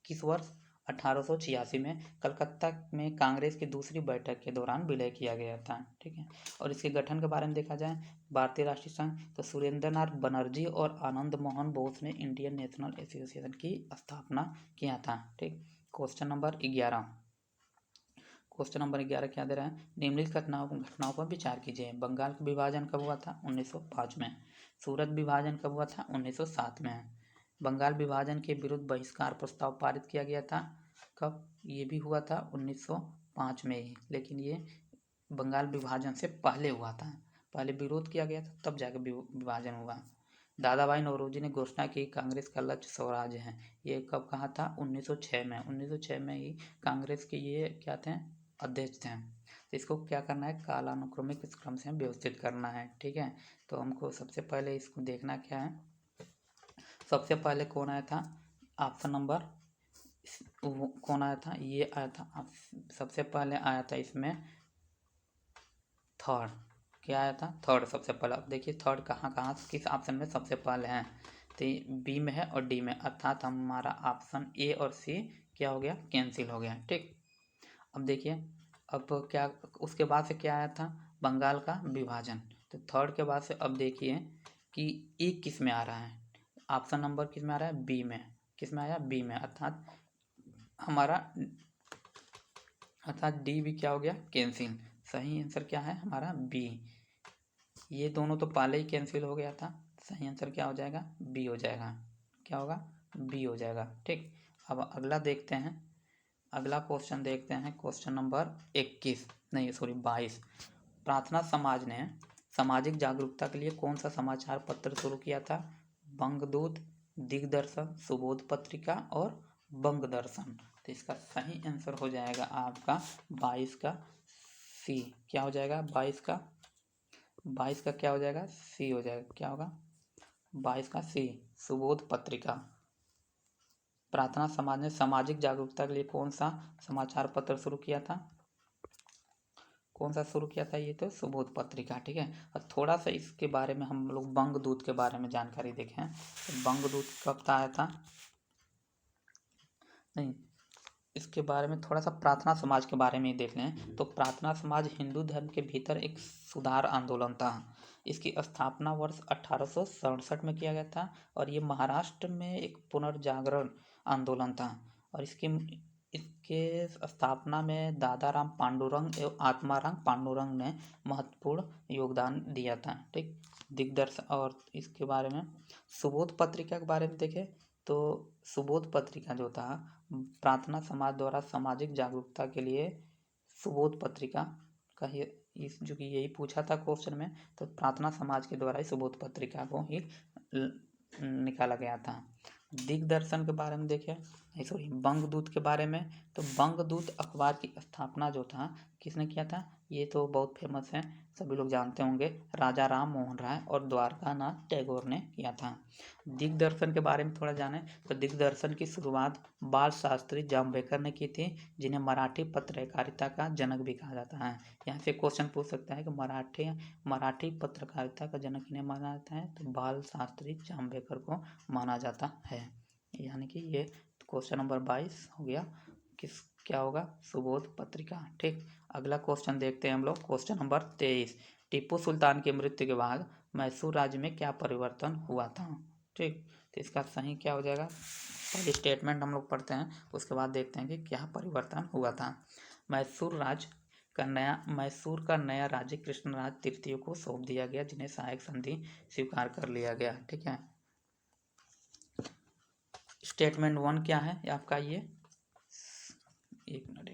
किस वर्ष? 1886 में कलकत्ता में कांग्रेस की दूसरी बैठक के दौरान विलय किया गया था। ठीक है, और इसके गठन के बारे में देखा जाए भारतीय राष्ट्रीय संघ, तो सुरेंद्रनाथ बनर्जी और आनंद मोहन बोस ने इंडियन नेशनल एसोसिएशन की स्थापना किया था। ठीक, क्वेश्चन नंबर 11, क्वेश्चन नंबर 11 क्या दे रहा है? निम्नलिखित घटनाओं पर विचार कीजिए। बंगाल का विभाजन कब हुआ था? 1905 में। सूरत विभाजन कब हुआ था? 1907 में। बंगाल विभाजन के विरुद्ध बहिष्कार प्रस्ताव पारित किया गया था कब? ये भी हुआ था 1905 में ही, लेकिन ये बंगाल विभाजन से पहले हुआ था। पहले विरोध किया गया था, तब जाकर विभाजन हुआ। दादा भाई नौरोजी ने घोषणा की कांग्रेस का लक्ष्य स्वराज है। ये कब कहा था? 1906 में। 1906 में ही कांग्रेस के ये क्या थे? अध्यक्ष थे। तो इसको क्या करना है? कालानुक्रमिक क्रम से व्यवस्थित करना है, ठीक है। तो हमको सबसे पहले इसको देखना क्या है, सबसे पहले कौन आया था? ऑप्शन नंबर कौन आया था? ये आया था, सबसे पहले आया था इसमें थर्ड। क्या आया था? थर्ड सबसे पहले। अब देखिए थर्ड कहाँ कहाँ किस ऑप्शन में सबसे पहले हैं, तो बी में है और डी में, अर्थात हमारा ऑप्शन ए और सी क्या हो गया? कैंसिल हो गया, ठीक। अब देखिए, अब क्या उसके बाद से क्या आया था? बंगाल का विभाजन। तो थर्ड के बाद से अब देखिए कि ए किस में आ रहा है, ऑप्शन नंबर किस में आ रहा है? बी में। किस में आया? बी में, अर्थात हमारा डी भी क्या हो गया? कैंसिल। सही आंसर क्या है हमारा? बी। ये दोनों तो पहले ही कैंसिल हो गया था, सही आंसर क्या हो जाएगा? बी हो जाएगा। क्या होगा? बी हो जाएगा, ठीक। अब अगला देखते हैं, अगला क्वेश्चन देखते हैं, क्वेश्चन नंबर 21 नहीं सॉरी 22। प्रार्थना समाज ने सामाजिक जागरूकता के लिए कौन सा समाचार पत्र शुरू किया था? बंगदूत, दिग्दर्शन, सुबोध पत्रिका और बंग दर्शन। तो इसका सही आंसर हो जाएगा आपका 22 का सी। क्या हो जाएगा? 22 का क्या हो जाएगा? सी हो जाएगा। क्या होगा? 22 का सी, सुबोध पत्रिका। प्रार्थना समाज ने सामाजिक जागरूकता के लिए कौन सा समाचार पत्र शुरू किया था? कौन सा शुरू किया था? ये तो सुबोध पत्रिका, ठीक है। और थोड़ा सा इसके बारे में हम लोग बंगदूत के बारे में जानकारी देखें। तो बंगदूत कब आया था? नहीं, इसके बारे में थोड़ा सा प्रार्थना समाज के बारे में ही देख लें। तो प्रार्थना समाज हिंदू धर्म के भीतर एक सुधार आंदोलन था। इसकी स्थापना वर्ष 1867 में किया गया था और ये महाराष्ट्र में एक पुनर्जागरण आंदोलन था। और इसके स्थापना में दादाराम पांडुरंग एवं आत्माराम पांडुरंग ने महत्वपूर्ण योगदान दिया था, ठीक। दिग्दर्शन, और इसके बारे में सुबोध पत्रिका के बारे में देखें तो सुबोध पत्रिका जो था प्रार्थना समाज द्वारा सामाजिक जागरूकता के लिए सुबोध पत्रिका का ही इस जो कि यही पूछा था क्वेश्चन में, तो प्रार्थना समाज के द्वारा ही सुबोध पत्रिका को ही निकाला गया था। दिग्दर्शन के बारे में देखें, सॉरी बंगदूत के बारे में, तो बंगदूत अखबार की स्थापना जो था किसने किया था? ये तो बहुत फेमस है, सभी लोग जानते होंगे, राजा राम मोहन राय और द्वारकानाथ टैगोर ने किया था। दिग्दर्शन के बारे में थोड़ा जानें तो दिग्दर्शन की शुरुआत बाल शास्त्री जाम्बेकर ने की थी, जिन्हें मराठी पत्रकारिता का जनक भी कहा जाता है। यहाँ से क्वेश्चन पूछ सकता है कि मराठी पत्रकारिता का जनक किन्हें माना जाता है? तो बाल शास्त्री जाम्बेकर को माना जाता है। यानी कि ये क्वेश्चन नंबर 22 हो गया। क्या होगा? सुबोध पत्रिका, ठीक। अगला क्वेश्चन देखते हैं हम लोग, क्वेश्चन नंबर 23। टीपू सुल्तान की मृत्यु के बाद मैसूर राज्य में क्या परिवर्तन हुआ था? ठीक, तो इसका सही क्या हो जाएगा? पहले स्टेटमेंट हम लोग पढ़ते हैं, उसके बाद देखते हैं कि क्या परिवर्तन हुआ था। मैसूर का नया राज्य कृष्णराज तृतीय को सौंप दिया गया, जिन्हें सहायक संधि स्वीकार कर लिया गया, ठीक है। स्टेटमेंट 1 क्या है आपका? ये एक मिनट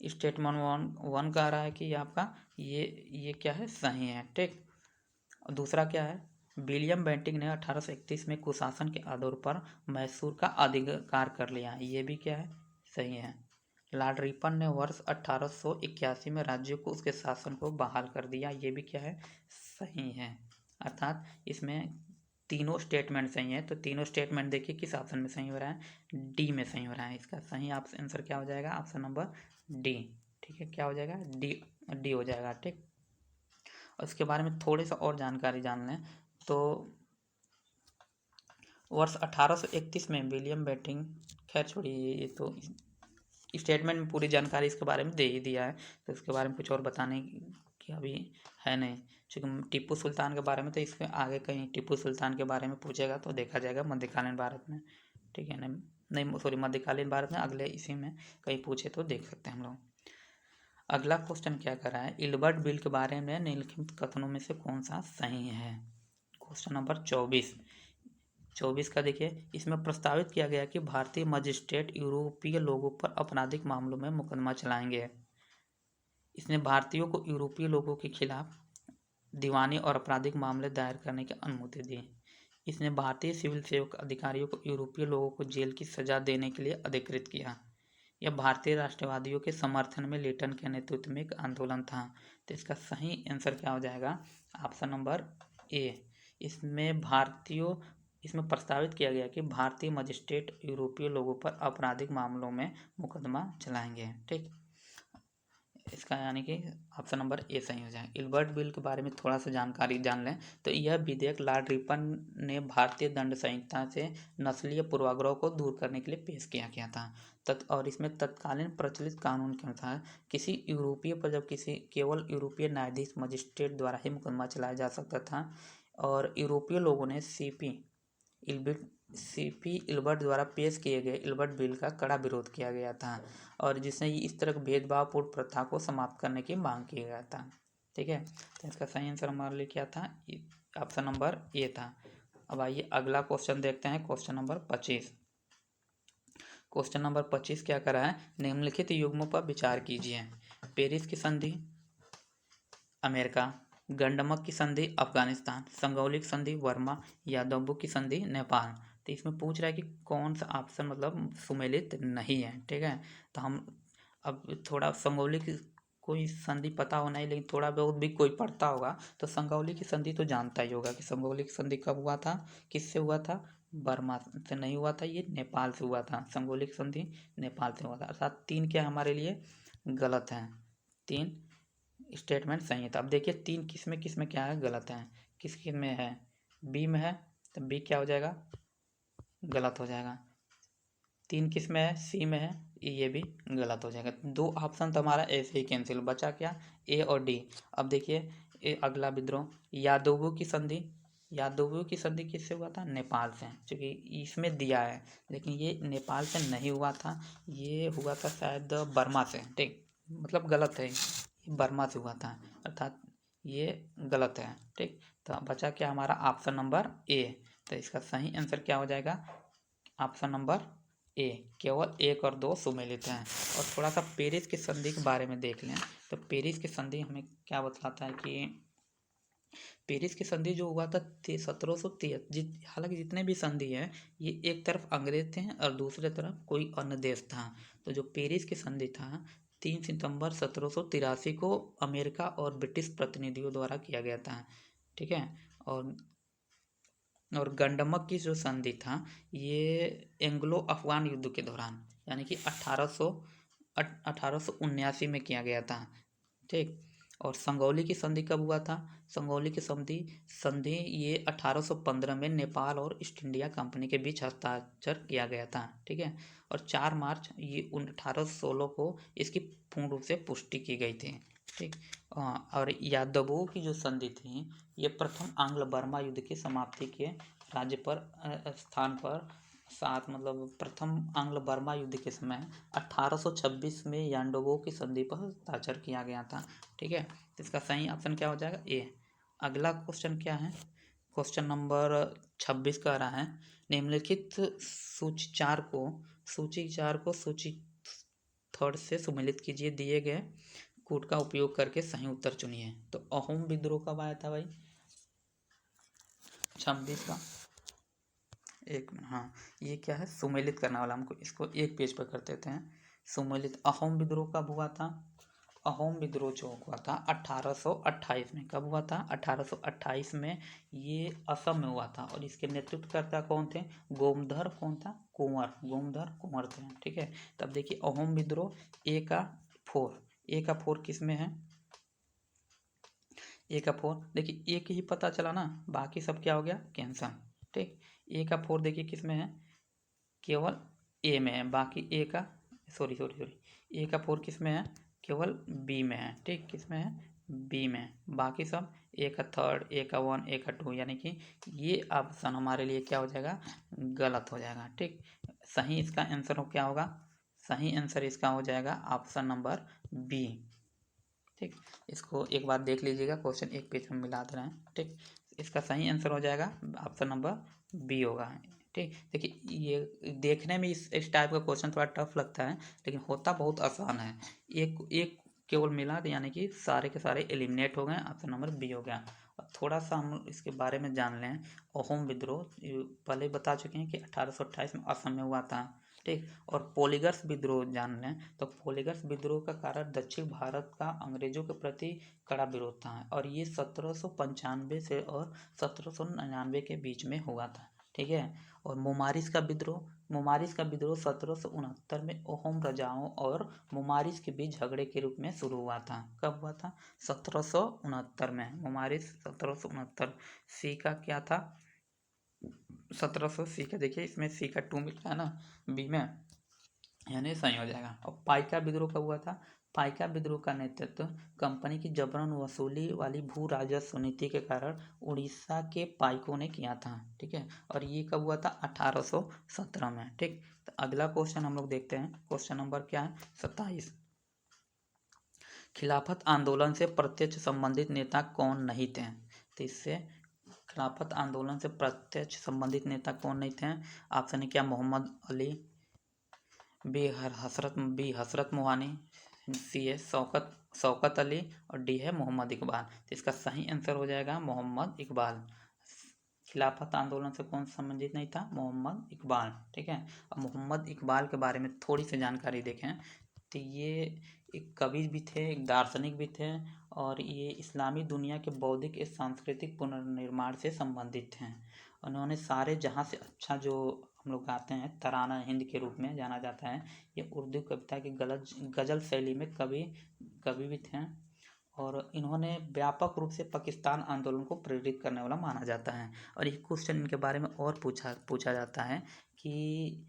स्टेटमेंट 1 कह रहा है कि आपका ये क्या है? सही है, ठीक। और दूसरा क्या है? विलियम बेंटिंक ने 1831 में कुशासन के आधार पर मैसूर का अधिकार कर लिया, ये भी क्या है? सही है। लॉर्ड रिपन ने वर्ष 1881 में राज्यों को उसके शासन को बहाल कर दिया, ये भी क्या है? सही है। अर्थात इसमें तीनों स्टेटमेंट सही है। तो तीनों स्टेटमेंट देखिए किस ऑप्शन में सही हो रहा है? डी में सही हो रहा है। इसका सही आंसर क्या हो जाएगा? ऑप्शन नंबर डी, ठीक है। क्या हो जाएगा? डी हो जाएगा, ठीक। और इसके बारे में थोड़ी सा और जानकारी जान लें तो वर्ष 1831 में विलियम बेंटिंक, खैर छोड़िए, ये तो स्टेटमेंट में पूरी जानकारी इसके बारे में दे ही दिया है, तो इसके बारे में कुछ और बताने की अभी है नहीं। क्योंकि टीपू सुल्तान के बारे में तो इसके आगे कहीं टीपू सुल्तान के बारे में पूछेगा तो देखा जाएगा मध्यकालीन भारत में, ठीक है। नहीं सॉरी मध्यकालीन भारत में अगले इसी में कहीं पूछे तो देख सकते हैं हम लोग। अगला क्वेश्चन क्या कर रहा है? इल्बर्ट बिल के बारे में निम्नलिखित कथनों में से कौन सा सही है? क्वेश्चन नंबर 24 का देखिए, इसमें प्रस्तावित किया गया कि भारतीय मजिस्ट्रेट यूरोपीय लोगों पर आपराधिक मामलों में मुकदमा चलाएंगे। इसने भारतीयों को यूरोपीय लोगों के खिलाफ दीवानी और आपराधिक मामले दायर करने की अनुमति दी। इसने भारतीय सिविल सेवक अधिकारियों को यूरोपीय लोगों को जेल की सजा देने के लिए अधिकृत किया। यह भारतीय राष्ट्रवादियों के समर्थन में लिटन के नेतृत्व में एक आंदोलन था। तो इसका सही आंसर क्या हो जाएगा? ऑप्शन नंबर ए। इसमें प्रस्तावित किया गया कि भारतीय मजिस्ट्रेट यूरोपीय लोगों पर आपराधिक मामलों में मुकदमा चलाएंगे। ठीक, इसका यानी कि ऑप्शन नंबर ए सही हो जाएगा। इल्बर्ट बिल के बारे में थोड़ा सा जानकारी जान लें तो यह विधेयक लॉर्ड रिपन ने भारतीय दंड संहिता से नस्लीय पूर्वाग्रह को दूर करने के लिए पेश किया गया था। और इसमें तत्कालीन प्रचलित कानून के अनुसार किसी यूरोपीय पर जब केवल यूरोपीय न्यायाधीश मजिस्ट्रेट द्वारा ही मुकदमा चलाया जा सकता था, और यूरोपीय लोगों ने सीपी इल्बर्ट द्वारा पेश किए गए इल्बर्ट बिल का कड़ा विरोध किया गया था, और जिसने इस तरह भेदभावपूर्ण प्रथा को समाप्त करने की मांग किया गया था। ठीक है, तो इसका सही आंसर हमारे लिए क्या था? ऑप्शन नंबर ए था। अब आइए अगला क्वेश्चन देखते हैं, क्वेश्चन नंबर 25। क्वेश्चन नंबर 25 क्या कर रहा है? निम्नलिखित युग्मों पर विचार कीजिए। पेरिस की संधि अमेरिका, गंडमक की संधि अफगानिस्तान, संगौलिक संधि बर्मा, यादवों की संधि नेपाल। तो इसमें पूछ रहा है कि कौन सा ऑप्शन मतलब सुमेलित नहीं है। ठीक है, तो हम अब थोड़ा संगौलिक कोई संधि पता होना ही, लेकिन थोड़ा बहुत भी कोई पढ़ता होगा तो संगौली की संधि तो जानता ही होगा कि संगौली की संधि कब हुआ था, किससे हुआ था? बर्मा से नहीं हुआ था, ये नेपाल से हुआ था। संगौली की संधि नेपाल से हुआ था। अर्थात 3 क्या हमारे लिए गलत हैं, 3 स्टेटमेंट सही है। तो अब देखिए 3 किस में क्या है? गलत है। किस में है? बी में है, तो बी क्या हो जाएगा? गलत हो जाएगा। 3 किस में है? सी में है, ये भी गलत हो जाएगा। 2 ऑप्शन तो हमारा ऐसे ही कैंसिल, बचा क्या? ए और डी। अब देखिए अगला विद्रोह यादवों की संधि। यादवों की संधि किससे हुआ था? नेपाल से, क्योंकि इसमें दिया है, लेकिन ये नेपाल से नहीं हुआ था, ये हुआ था शायद बर्मा से। ठीक, मतलब गलत है, बर्मा से हुआ था, अर्थात ये गलत है। ठीक, तो बचा क्या हमारा? ऑप्शन नंबर ए। तो इसका सही आंसर क्या हो जाएगा? ऑप्शन नंबर ए, केवल 1 और 2 सुमेलित हैं। और थोड़ा सा पेरिस की संधि के बारे में देख लें तो पेरिस की संधि हमें क्या बताता है कि पेरिस की संधि जो हुआ था 1773, हालांकि जितने भी संधि है ये एक तरफ अंग्रेज थे और दूसरे तरफ कोई अन्य देश था। तो जो पेरिस की संधि था 3 सितंबर 1783 को अमेरिका और ब्रिटिश प्रतिनिधियों द्वारा किया गया था। ठीक है, और गंडमक की जो संधि था ये एंग्लो अफगान युद्ध के दौरान, यानी कि 1879 में किया गया था। ठीक, और संगौली की संधि कब हुआ था? संगौली की संधि ये 1815 में नेपाल और ईस्ट इंडिया कंपनी के बीच हस्ताक्षर किया गया था। ठीक है, और 4 मार्च ये 1816 को इसकी पूर्ण रूप से पुष्टि की गई थी। ठीक, और यादवों की जो संधि थी ये प्रथम आंग्ल बर्मा युद्ध की समाप्ति के राज्य पर स्थान पर साथ मतलब प्रथम आंग्ल बर्मा युद्ध के समय 1826 में यादवों की संधि पर हस्ताक्षर किया गया था। ठीक है, तो इसका सही ऑप्शन क्या हो जाएगा? ए। अगला क्वेश्चन क्या है? क्वेश्चन नंबर 26 का रहा है निम्नलिखित सूची चार को सूची थर्ड से सुमेलित कीजिए, दिए गए कूट का उपयोग करके सही उत्तर चुनिए। तो अहोम विद्रोह कब आया था भाई? 26 का, एक मिनट, हाँ ये क्या है? सुमेलित करने वाला, हमको इसको एक पेज पर कर देते हैं। सुमेलित अहोम विद्रोह कब हुआ था? अहोम विद्रोह जो हुआ था 1828 में। कब हुआ था? 1828 में, ये असम में हुआ था, और इसके नेतृत्वकर्ता कौन थे? गोमधर कौन था? कुंवर, गोमधर कुंवर थे। ठीक है, तब देखिए अहोम विद्रोह ए का फोर किस में है? ए का फोर, देखिए एक ही पता चला ना, बाकी सब क्या हो गया? कैंसल। ठीक, ए का फोर देखिए किस में है? केवल ए में है, बाकी ए का सॉरी ए का फोर किस में है? केवल बी में है। ठीक, किस में है? बी में। बाकी सब ए का थर्ड, ए का वन, ए का टू, यानी कि ये ऑप्शन हमारे लिए क्या हो जाएगा? गलत हो जाएगा। ठीक, सही इसका आंसर हो क्या होगा? सही आंसर इसका हो जाएगा ऑप्शन नंबर बी। ठीक, इसको एक बार देख लीजिएगा, क्वेश्चन एक पेज में मिला दे रहे हैं। ठीक, इसका सही आंसर हो जाएगा ऑप्शन नंबर बी होगा। ठीक, देखिए ये देखने में इस टाइप का क्वेश्चन थोड़ा टफ लगता है, लेकिन होता बहुत आसान है। एक केवल मिला यानी कि सारे के सारे एलिमिनेट हो गए। ऑप्शन नंबर बी हो गया। अब थोड़ा सा हम इसके बारे में जान लें। अहोम विद्रोह पहले बता चुके हैं कि 1828 में असम में हुआ था, ठीक। और पोलीगर्स विद्रोह जान लें तो पोलीगर्स विद्रोह का कारण दक्षिण भारत का अंग्रेजों के प्रति कड़ा विरोध था और ये 1795 से और 1799 के बीच में हुआ था, ठीक है। और मुमारिस का विद्रोह 1769 में अहोम राजाओं और मुमारिस के बीच झगड़े के रूप में शुरू हुआ था। कब हुआ था? 1769 में। मुमारिस 1769। सी का क्या था? 1700। सी का देखिए इसमें सी का 2 मिल रहा है ना बी में, यानी सही हो जाएगा। और पाइका विद्रोह कब हुआ था? पाइका विद्रोह का नेतृत्व कंपनी की जबरन वसूली वाली भू राजस्व नीति के कारण उड़ीसा के पाइकों ने किया था, ठीक है। और ये कब हुआ था? 1817 में, ठीक। तो अगला क्वेश्चन हम लोग देखते हैं। क्वेश्चन नंबर क्या है? 27। खिलाफत आंदोलन से प्रत्यक्ष संबंधित नेता कौन नहीं थे? तो इससे खिलाफत आंदोलन से प्रत्यक्ष संबंधित नेता कौन नहीं थे? ऑप्शन है क्या? मोहम्मद अली, बी हसरत मोहानी, सी है शौकत अली और डी है मोहम्मद इकबाल। तो इसका सही आंसर हो जाएगा मोहम्मद इकबाल। खिलाफत आंदोलन से कौन संबंधित नहीं था? मोहम्मद इकबाल, ठीक है। अब मोहम्मद इकबाल के बारे में थोड़ी सी जानकारी देखें तो ये एक कवि भी थे, एक दार्शनिक भी थे और ये इस्लामी दुनिया के बौद्धिक एवं सांस्कृतिक पुनर्निर्माण से संबंधित हैं। उन्होंने सारे जहाँ से अच्छा जो हम लोग गाते हैं तराना हिंद के रूप में जाना जाता है। ये उर्दू कविता की गज़ल शैली में कवि भी थे और इन्होंने व्यापक रूप से पाकिस्तान आंदोलन को प्रेरित करने वाला माना जाता है। और ये क्वेश्चन इनके बारे में और पूछा जाता है कि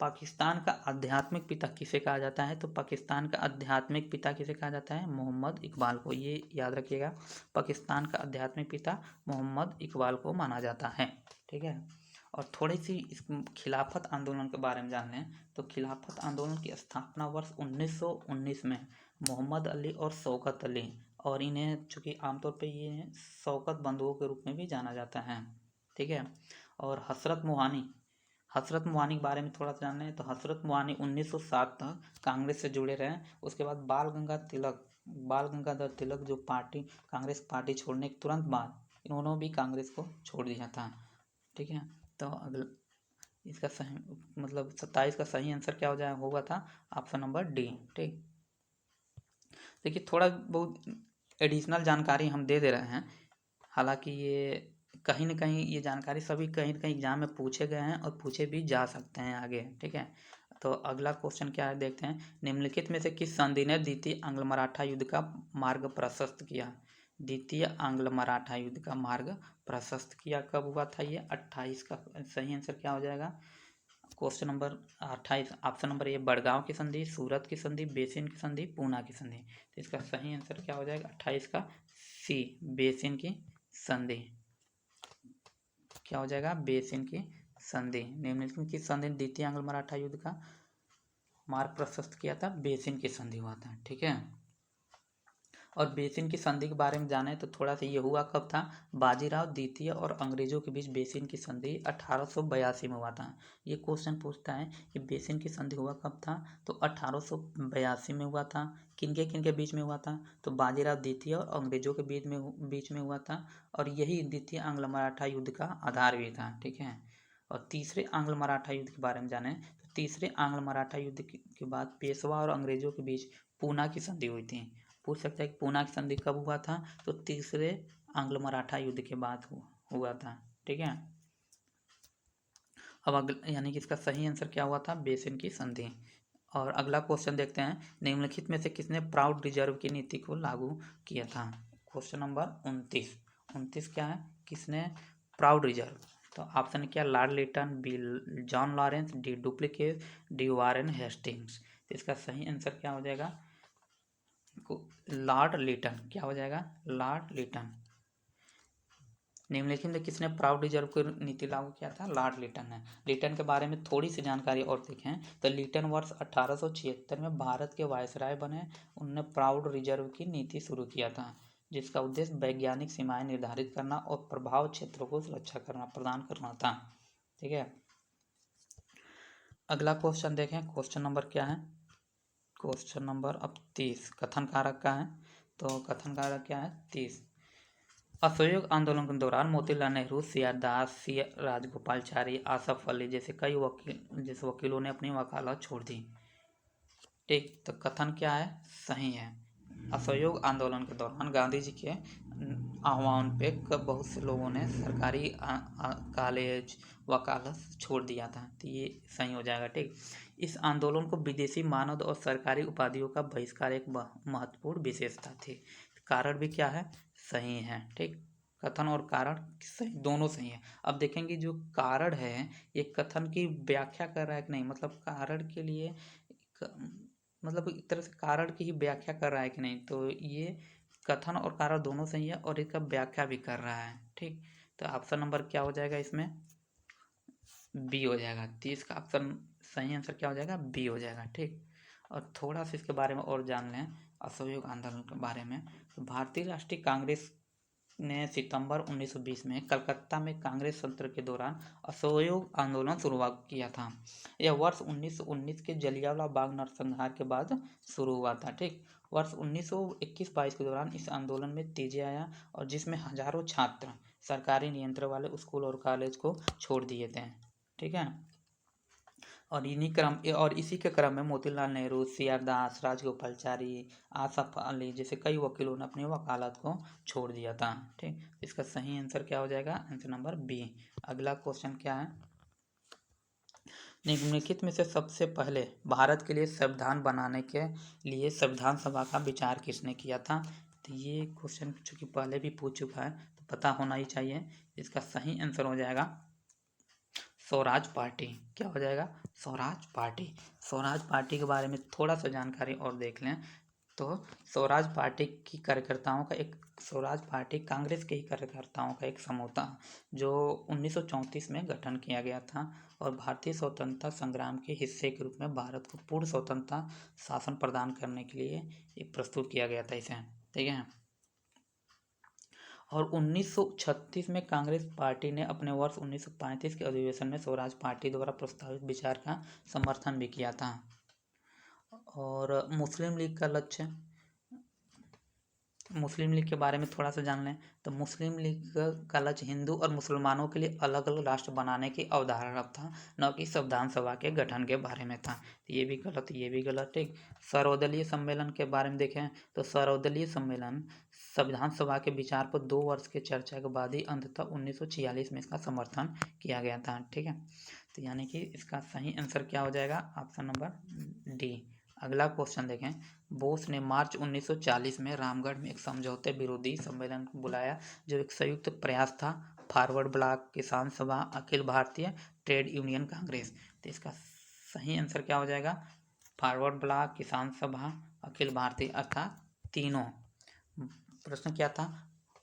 पाकिस्तान का आध्यात्मिक पिता किसे कहा जाता है? तो पाकिस्तान का आध्यात्मिक पिता किसे कहा जाता है? मोहम्मद इकबाल को। ये याद रखिएगा, पाकिस्तान का आध्यात्मिक पिता मोहम्मद इकबाल को माना जाता है, ठीक है। और थोड़ी सी इस खिलाफत आंदोलन के बारे में जान लें तो खिलाफत आंदोलन की स्थापना वर्ष 1919 में मोहम्मद अली और शौकत अली, और इन्हें चूँकि आमतौर पे ये शौकत बंधुओं के रूप में भी जाना जाता है, ठीक है। और हसरत मोहानी के बारे में थोड़ा सा जान लें तो हसरत मोहानी 1907 तक कांग्रेस से जुड़े रहे। उसके बाद बाल गंगाधर तिलक जो कांग्रेस पार्टी छोड़ने के तुरंत बाद इन्होंने भी कांग्रेस को छोड़ दिया था, ठीक है। तो अगला इसका सही 27 का सही आंसर क्या होगा था? ऑप्शन नंबर डी, ठीक। देखिए थोड़ा बहुत एडिशनल जानकारी हम दे रहे हैं, हालांकि ये कहीं ना कहीं ये जानकारी सभी कहीं ना कहीं एग्जाम में पूछे गए हैं और पूछे भी जा सकते हैं आगे, ठीक है। तो अगला क्वेश्चन क्या है देखते हैं। निम्नलिखित में से किस संधि ने द्वितीय आंग्ल मराठा युद्ध का मार्ग प्रशस्त किया? द्वितीय आंग्ल मराठा युद्ध का मार्ग प्रशस्त किया कब हुआ था? ये 28 का सही आंसर क्या हो जाएगा? Question number 28 option number A Badgaon की संधि, सूरत की संधि, बेसिन की संधि, पूना की संधि। तो इसका सही आंसर क्या हो जाएगा? 28 का सी बेसिन की संधि। क्या हो जाएगा? बेसिन की संधि। निम्नलिखित की संधि द्वितीय आंग्ल मराठा युद्ध का मार्ग प्रशस्त किया था? बेसिन की संधि हुआ था, ठीक है। और बेसिन की संधि के बारे में जाने तो थोड़ा सा ये हुआ कब था? बाजीराव द्वितीय और अंग्रेजों के बीच बेसिन की संधि 1882 में हुआ था। ये क्वेश्चन पूछता है कि बेसिन की संधि हुआ कब था? तो 1882 में हुआ था। किनके बीच में हुआ था? तो बाजीराव द्वितीय और अंग्रेजों के बीच में हुआ था और यही द्वितीय आंग्ल मराठा युद्ध का आधार भी था, ठीक है। और तीसरे आंग्ल मराठा युद्ध के बारे में जाने तो तीसरे आंग्ल मराठा युद्ध के बाद पेशवा और अंग्रेजों के बीच पूना की संधि हुई थी। पूछ सकता है कि पूना की संधि कब हुआ था? तो तीसरे आंग्ल मराठा युद्ध के बाद हुआ था, ठीक है। अब यानी कि इसका सही आंसर क्या हुआ था? बेसिन की संधि। और अगला क्वेश्चन देखते हैं। निम्नलिखित में से किसने प्राउड रिजर्व की नीति को लागू किया था? क्वेश्चन नंबर 29 क्या है? किसने प्राउड रिजर्व? तो ऑप्शन क्या? Lord Lytton, B John Lawrence, D duplicate, D Warren Hastings. तो इसका सही आंसर क्या हो जाएगा? Lord Lytton. क्या हो जाएगा? Lord Lytton. निम्नलिखित में किसने प्राउड रिजर्व की नीति लागू किया था? लॉर्ड लिटन ने। लिटन के बारे में थोड़ी सी जानकारी और देखें तो लिटन वर्ष 1876 में भारत के वायसराय बने। उन्होंने प्राउड रिजर्व की नीति शुरू किया था जिसका उद्देश्य वैज्ञानिक सीमाएं निर्धारित करना और प्रभाव क्षेत्रों को सुरक्षा प्रदान करना था, ठीक है। अगला क्वेश्चन देखें। क्वेश्चन नंबर क्या है? क्वेश्चन नंबर अब 30 कथन कारक का है। तो कथन कारक क्या है? 30। असहयोग आंदोलन के दौरान मोतीलाल नेहरू, सी.आर. दास, सी. राजगोपालाचारी, आसफ अली जैसे कई वकीलों ने अपनी वकालत छोड़ दी। ठीक, तो कथन क्या है? सही है। असहयोग आंदोलन के दौरान गांधी जी के आह्वान पे बहुत से लोगों ने सरकारी कॉलेज वकालत छोड़ दिया था, तो ये सही हो जाएगा। ठीक, इस आंदोलन को विदेशी मानद और सरकारी उपाधियों का बहिष्कार एक महत्वपूर्ण विशेषता थी। कारण भी क्या है? सही है। ठीक, कथन और कारण सही, दोनों सही है। अब देखेंगे जो कारण है ये कथन की व्याख्या कर रहा है कि नहीं, मतलब कारण के लिए मतलब एक तरह से कारण की ही व्याख्या कर रहा है कि नहीं, तो ये कथन और कारण दोनों सही है और इसका व्याख्या भी कर रहा है। ठीक, तो ऑप्शन नंबर क्या हो जाएगा इसमें? बी हो जाएगा। 30 का ऑप्शन सही आंसर क्या हो जाएगा? बी हो जाएगा। ठीक, और थोड़ा सा इसके बारे में और जान लें, असहयोग आंदोलन के बारे में। तो भारतीय राष्ट्रीय कांग्रेस ने सितंबर 1920 में कलकत्ता में कांग्रेस सत्र के दौरान असहयोग आंदोलन शुरू किया था। यह वर्ष 1919 के जलियांवाला बाग नरसंहार के बाद शुरू हुआ था। ठीक, वर्ष 1921-22 के दौरान इस आंदोलन में तेजी आया और जिसमें हजारों छात्र सरकारी नियंत्रण वाले स्कूल और कॉलेज को छोड़ दिए थे। ठीक है, और इसी के क्रम में मोतीलाल नेहरू, सी.आर. दास, राजगोपालाचारी, आसफ अली जैसे कई वकीलों ने अपनी वकालत को छोड़ दिया था। ठीक, इसका सही आंसर क्या हो जाएगा? Answer number B. अगला क्वेश्चन क्या है? निम्नलिखित में से सबसे पहले भारत के लिए संविधान बनाने के लिए संविधान सभा का विचार किसने किया था? तो ये क्वेश्चन चूंकि पहले भी पूछ चुका है तो पता होना ही चाहिए। इसका सही आंसर हो जाएगा स्वराज पार्टी। क्या हो जाएगा? स्वराज पार्टी। स्वराज पार्टी के बारे में थोड़ा सा जानकारी और देख लें तो स्वराज पार्टी की कार्यकर्ताओं का एक स्वराज पार्टी कांग्रेस के ही कार्यकर्ताओं का एक समूह था जो 1934 में गठन किया गया था और भारतीय स्वतंत्रता संग्राम के हिस्से के रूप में भारत को पूर्ण स्वतंत्रता शासन प्रदान करने के लिए एक प्रस्तुत किया गया था इसे। ठीक है, और 1936 में कांग्रेस पार्टी ने अपने वर्ष 1935 के अधिवेशन में स्वराज पार्टी द्वारा प्रस्तावित विचार का समर्थन भी किया था। और मुस्लिम लीग का लक्ष्य, मुस्लिम लीग के बारे में थोड़ा सा जान लें तो मुस्लिम लीग का लक्ष्य हिंदू और मुसलमानों के लिए अलग अलग राष्ट्र बनाने की अवधारणा था, न कि संविधान सभा के गठन के बारे में था। तो ये भी गलत, ये भी गलत। ठीक, सर्वदलीय सम्मेलन के बारे में देखें तो सर्वदलीय सम्मेलन संविधान सभा के विचार पर 2 वर्ष के चर्चा के बाद ही अंततः 1946 में इसका समर्थन किया गया था। ठीक है, तो यानी कि इसका सही आंसर क्या हो जाएगा? Option number D. अगला क्वेश्चन देखें, बोस ने मार्च 1940 में रामगढ़ में एक समझौते विरोधी सम्मेलन बुलाया जो एक संयुक्त प्रयास था फॉरवर्ड ब्लॉक, किसान सभा, अखिल भारतीय ट्रेड यूनियन कांग्रेस। तो इसका सही आंसर क्या हो जाएगा? फॉरवर्ड ब्लॉक, किसान सभा, अखिल भारतीय, अर्थात तीनों। प्रश्न क्या था?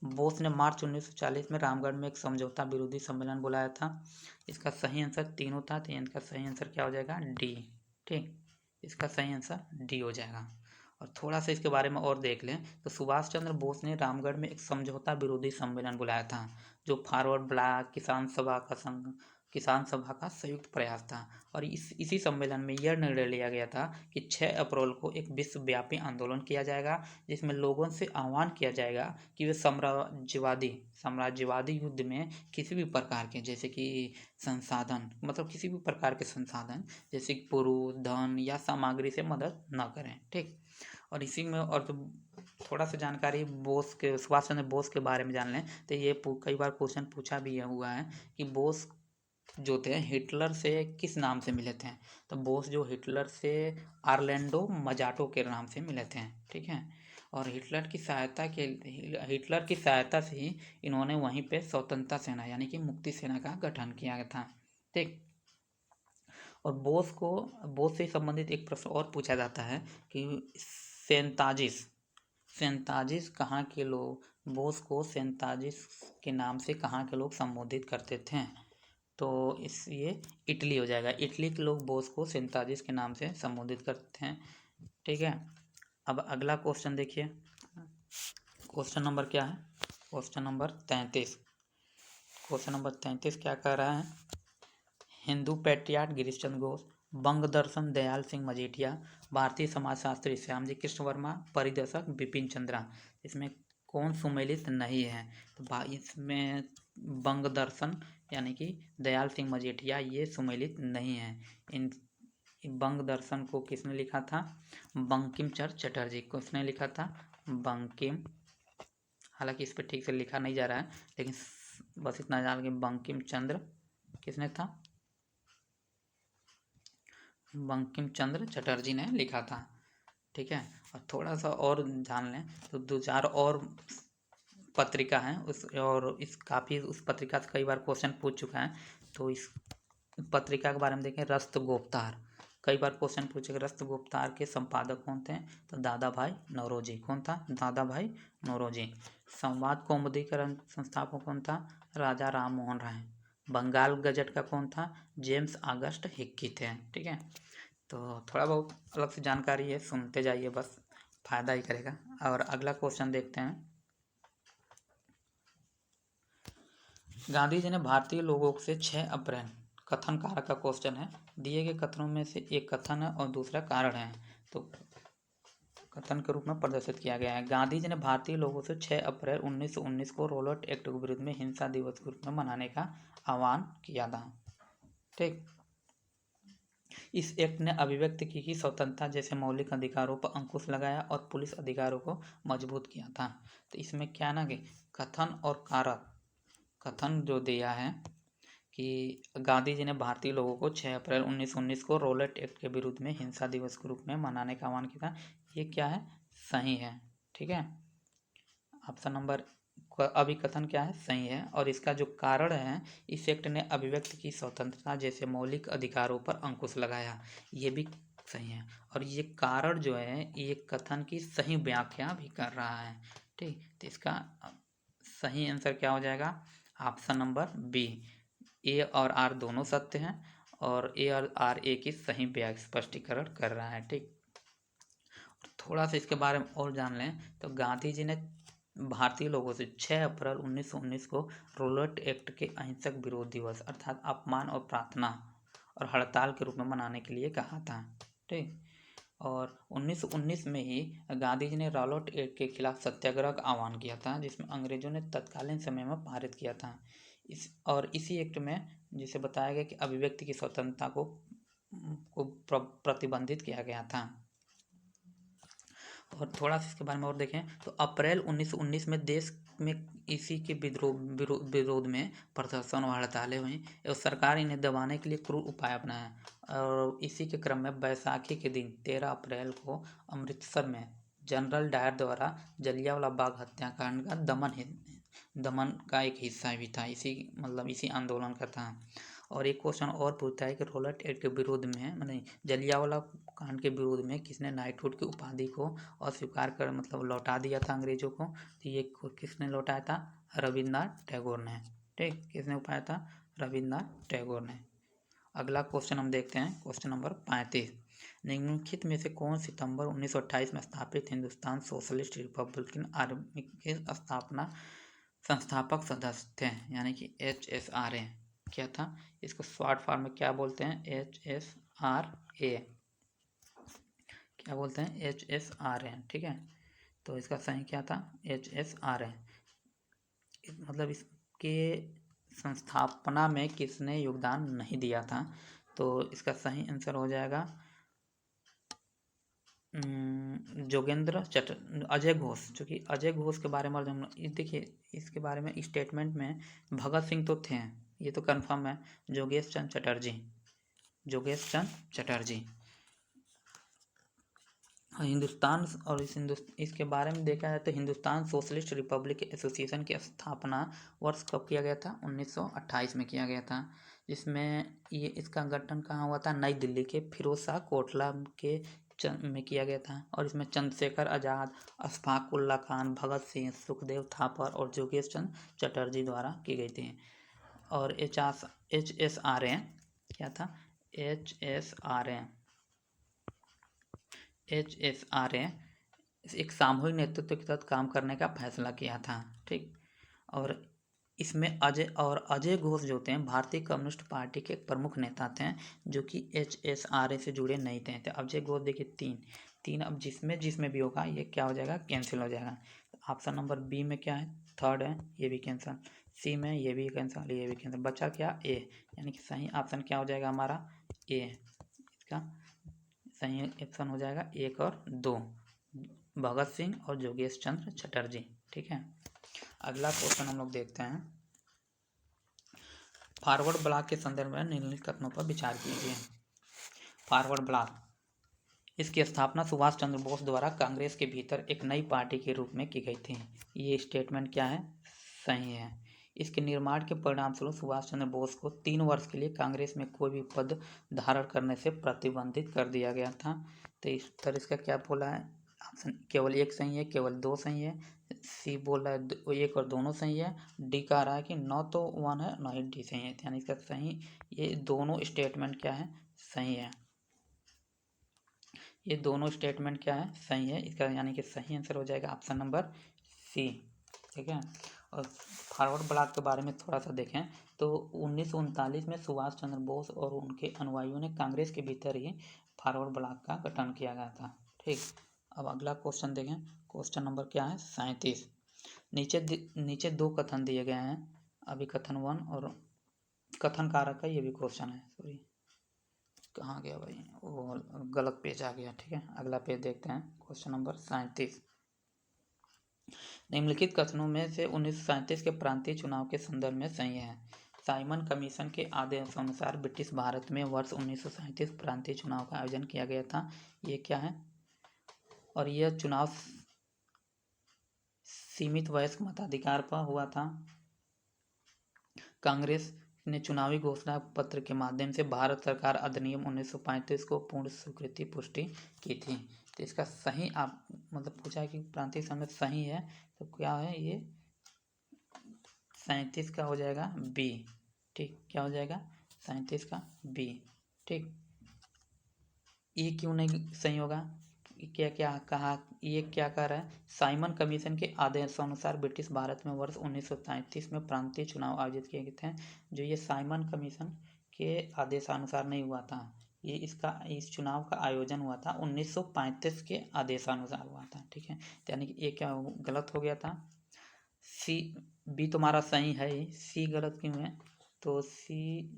बोस ने मार्च 1940 में रामगढ़ में एक समझौता विरोधी सम्मेलन बुलाया था। इसका सही आंसर तीनों था, तो इनका सही आंसर क्या हो जाएगा? डी। ठीक, इसका सही आंसर डी हो जाएगा। और थोड़ा सा इसके बारे में और देख लें तो सुभाष चंद्र बोस ने रामगढ़ में एक समझौता विरोधी सम्मेलन बुलाया था जो फॉरवर्ड ब्लॉक, किसान सभा का संयुक्त प्रयास था और इसी सम्मेलन में यह निर्णय लिया गया था कि 6 अप्रैल को एक विश्वव्यापी आंदोलन किया जाएगा जिसमें लोगों से आह्वान किया जाएगा कि वे साम्राज्यवादी युद्ध में किसी भी प्रकार के जैसे कि संसाधन, मतलब किसी भी प्रकार के संसाधन जैसे कि पुरुष, धन या सामग्री से मदद न करें। ठीक, और इसी में और तो थोड़ा सा जानकारी बोस के, सुभाष चंद्र बोस के बारे में जान लें तो ये कई बार क्वेश्चन पूछा भी हुआ है कि बोस जो थे हिटलर से किस नाम से मिले थे? तो बोस जो हिटलर से आर्लेंडो मजाटो के नाम से मिले थे। ठीक है, और हिटलर की सहायता से ही इन्होंने वहीं पे स्वतंत्रता सेना यानी कि मुक्ति सेना का गठन किया था। ठीक, और बोस से संबंधित एक प्रश्न और पूछा जाता है कि सेंताजिस कहाँ के लोग बोस को सेंताजिस के नाम से कहाँ के लोग संबोधित करते थे? तो ये इटली हो जाएगा। इटली के लोग बोस को सेंताजिस के नाम से संबोधित करते हैं। ठीक है, अब अगला क्वेश्चन देखिए, क्वेश्चन नंबर क्या है? Question number 33। क्वेश्चन नंबर 33 क्या कह रहा है? हिंदू पैट्रियट गिरीश चंद्र घोष बंग दर्शन दयाल सिंह मजीठिया, भारतीय समाजशास्त्री श्यामजी कृष्ण वर्मा, परिदर्शक बिपिन चंद्रा। इसमें कौन सुमेलित नहीं है? तो इसमें बंग दर्शन यानी कि दयाल सिंह मजीठिया ये सुमेलित नहीं है। इन बंग दर्शन को किसने लिखा था? बंकिम चंद्र चटर्जी। किसने लिखा था? बंकिम, हालांकि इस पर ठीक से लिखा नहीं जा रहा है, लेकिन बस इतना जान कि बंकिम चंद्र किसने था? बंकिम चंद्र चटर्जी ने लिखा था। ठीक है, और थोड़ा सा और जान लें तो दो चार और पत्रिका हैं उस, और इस काफ़ी उस पत्रिका से कई बार क्वेश्चन पूछ चुका है। तो इस पत्रिका के बारे में देखें, रस्तगोपतार, कई बार क्वेश्चन पूछेगा। रस्तगोपतार के संपादक कौन थे? तो दादा भाई नौरोजी। कौन था? दादा भाई नौरोजी। संवाद कौमुदीकरण संस्थापक कौन था? राजा राम मोहन राय। बंगाल गजट का कौन था? जेम्स ऑगस्ट हिक्की थे। ठीक है, तो थोड़ा बहुत अलग से जानकारी है, सुनते जाइए, बस फायदा ही करेगा। और अगला क्वेश्चन देखते हैं। गांधी जी ने भारतीय लोगों से 6 अप्रैल, कथन कारक का क्वेश्चन है। दिए गए कथनों में से एक कथन है और दूसरा कारण है, तो कथन के रूप में प्रदर्शित किया गया है। गांधी जी ने भारतीय लोगों से 6 अप्रैल 1919 को रॉलेट एक्ट के विरुद्ध में हिंसा दिवस के रूप में मनाने का आह्वान किया था। ठीक, इस एक्ट ने अभिव्यक्ति की स्वतंत्रता जैसे मौलिक अधिकारों पर अंकुश लगाया और पुलिस अधिकारों को मजबूत किया था। तो इसमें क्या ना कि कथन और कारक, कथन जो दिया है कि गांधी जी ने भारतीय लोगों को 6 अप्रैल 1919 को रॉलेट एक्ट के विरुद्ध में हिंसा दिवस के रूप में मनाने का आह्वान किया था, ये क्या है? सही है। ठीक है, ऑप्शन नंबर अभिकथन क्या है? सही है। और इसका जो कारण है, इस एक्ट ने अभिव्यक्ति की स्वतंत्रता जैसे मौलिक अधिकारों पर अंकुश लगाया, ये भी सही है। और ये कारण जो है, ये कथन की सही व्याख्या भी कर रहा है। ठीक, तो इसका सही आंसर क्या हो जाएगा? ऑप्शन नंबर बी, ए और आर दोनों सत्य हैं, और ए और आर ए की सही व्याख्या स्पष्टीकरण कर रहा है। ठीक, थोड़ा सा इसके बारे में और जान लें तो गांधी जी ने भारतीय लोगों से 6 अप्रैल 1919 को रॉलेट एक्ट के अहिंसक विरोध दिवस अर्थात अपमान और प्रार्थना और हड़ताल के रूप में मनाने के लिए कहा था। ठीक, और 1919 में ही गांधी जी ने रॉलेट एक्ट के खिलाफ सत्याग्रह का आह्वान किया था, जिसमें अंग्रेजों ने तत्कालीन समय में पारित किया था। इसी एक्ट में जिसे बताया गया कि अभिव्यक्ति की स्वतंत्रता को प्रतिबंधित किया गया था। और थोड़ा सा इसके बारे में और देखें तो अप्रैल 1919 में देश में इसी के विरोध में प्रदर्शन और हड़तालें हुई और सरकार इन्हें दबाने के लिए क्रूर उपाय अपनाया। और इसी के क्रम में बैसाखी के दिन 13 अप्रैल को अमृतसर में जनरल डायर द्वारा जलियांवाला बाग हत्याकांड का दमन का एक हिस्सा भी था, इसी आंदोलन का था। और एक क्वेश्चन और पूछता है कि रॉलेट एक्ट के विरोध में, मतलब जलियांवाला कांड के विरोध में किसने नाइटहुड की उपाधि को अस्वीकार कर लौटा दिया था अंग्रेजों को? तो ये किसने लौटाया था? रविन्द्रनाथ टैगोर ने। ठीक, किसने उपाया था? रविन्द्रनाथ टैगोर ने। अगला क्वेश्चन हम देखते हैं, क्वेश्चन नंबर 35। निम्नलिखित में से कौन सितंबर 1928 में स्थापित हिंदुस्तान सोशलिस्ट रिपब्लिकन आर्मी के संस्थापक सदस्य थे, यानी कि HSRA? क्या था? इसको शॉर्ट फॉर्म में क्या बोलते हैं? HSRA। क्या बोलते हैं? HSRA। ठीक है, तो इसका सही क्या था? HSRA। मतलब इसके संस्थापना में किसने योगदान नहीं दिया था? तो इसका सही आंसर हो जाएगा अजय घोष। चूँकि अजय घोष के बारे में हम देखिए, इसके बारे में स्टेटमेंट में भगत सिंह तो थे, ये तो कंफर्म है। जोगेश चंद्र चटर्जी हिंदुस्तान, और इसके बारे में देखा जाए तो हिंदुस्तान सोशलिस्ट रिपब्लिक एसोसिएशन की स्थापना वर्ष कब किया गया था? 1928 में किया गया था, जिसमें ये इसका गठन कहाँ हुआ था? नई दिल्ली के फिरोज शाह कोटला में किया गया था। और इसमें चंद्रशेखर आज़ाद, अशफाक उल्ला खान, भगत सिंह, सुखदेव थापर और जोगेश चंद्र चटर्जी द्वारा की गई थी। और HSRA क्या था? HSRA एक सामूहिक नेतृत्व के तहत काम करने का फैसला किया था। ठीक, और इसमें अजय घोष जो थे भारतीय कम्युनिस्ट पार्टी के एक प्रमुख नेता थे, जो कि HSRA से जुड़े नहीं थे। तो अजय घोष देखिए तीन अब जिसमें भी होगा ये क्या हो जाएगा, कैंसिल हो जाएगा। ऑप्शन नंबर बी में क्या है, थर्ड है, ये भी कैंसिल। सी में ये भी कैंसिल, ये भी कैंसिल, बचा क्या, ए, यानी कि सही ऑप्शन क्या हो जाएगा हमारा, ए। इसका सही ऑप्शन हो जाएगा 1 और 2, भगत सिंह और योगेश चंद्र चटर्जी। ठीक है, अगला क्वेश्चन हम लोग देखते हैं। फॉरवर्ड ब्लॉक के संदर्भ में निम्नलिखित कथनों पर विचार कीजिए। फॉरवर्ड ब्लॉक, इसकी स्थापना सुभाष चंद्र बोस द्वारा कांग्रेस के भीतर एक नई पार्टी के रूप में की गई थी। ये स्टेटमेंट क्या है, सही है। इसके निर्माण के परिणामस्वरूप सुभाष चंद्र बोस को 3 वर्ष के लिए कांग्रेस में कोई भी पद धारण करने से प्रतिबंधित कर दिया गया था। तो इस तरह इसका क्या बोला है, ऑप्शन केवल एक सही है, केवल 2 सही है। सी बोल रहा है 1 और दोनों सही है। डी कह रहा है कि न तो 1 है न ही डी सही है, यानी इसका सही, ये दोनों स्टेटमेंट क्या है, सही है। ये दोनों स्टेटमेंट क्या है, सही है। इसका यानी कि सही आंसर हो जाएगा ऑप्शन नंबर सी। ठीक है, और फॉरवर्ड ब्लॉक के बारे में थोड़ा सा देखें तो 1939 में सुभाष चंद्र बोस और उनके अनुयायियों ने कांग्रेस के भीतर ही फॉरवर्ड ब्लॉक का गठन किया गया था। ठीक, अब अगला क्वेश्चन देखें। क्वेश्चन नंबर क्या है, 37। नीचे 2 कथन दिए गए हैं, अभी कथन 1 और कथन कारक का ये भी क्वेश्चन है, सॉरी कहाँ गया भाई, वो गलत पेज आ गया। ठीक है, अगला पेज देखते हैं। क्वेश्चन नंबर 37, निम्नलिखित कथनों में से 1937 के प्रांतीय चुनाव के संदर्भ में सही है। साइमन कमीशन के आदेशानुसार ब्रिटिश भारत में वर्ष 1937 प्रांतीय चुनाव का आयोजन किया गया था। ये क्या है, और यह चुनाव सीमित वयस्क मताधिकार पर हुआ था। कांग्रेस ने चुनावी घोषणा पत्र के माध्यम से भारत सरकार अधिनियम 1935 को पूर्ण स्वीकृति पुष्टि की थी। तो इसका सही आप मतलब पूछा है कि प्रांतीय समय सही है, तो क्या है ये 37 का हो जाएगा बी। ठीक, क्या हो जाएगा 37 का बी। ठीक, ये क्यों नहीं सही होगा, क्या क्या कहा, ये क्या कह रहा है, साइमन कमीशन के आदेशानुसार ब्रिटिश भारत में वर्ष 1937 में प्रांतीय चुनाव आयोजित किए गए थे। जो ये साइमन कमीशन के आदेशानुसार नहीं हुआ था, ये इस चुनाव का आयोजन हुआ था 1935 के आदेशानुसार हुआ था। ठीक है, यानी कि ये क्या गलत हो गया था, सी, बी तुम्हारा सही है ही, सी गलत क्यों है, तो सी,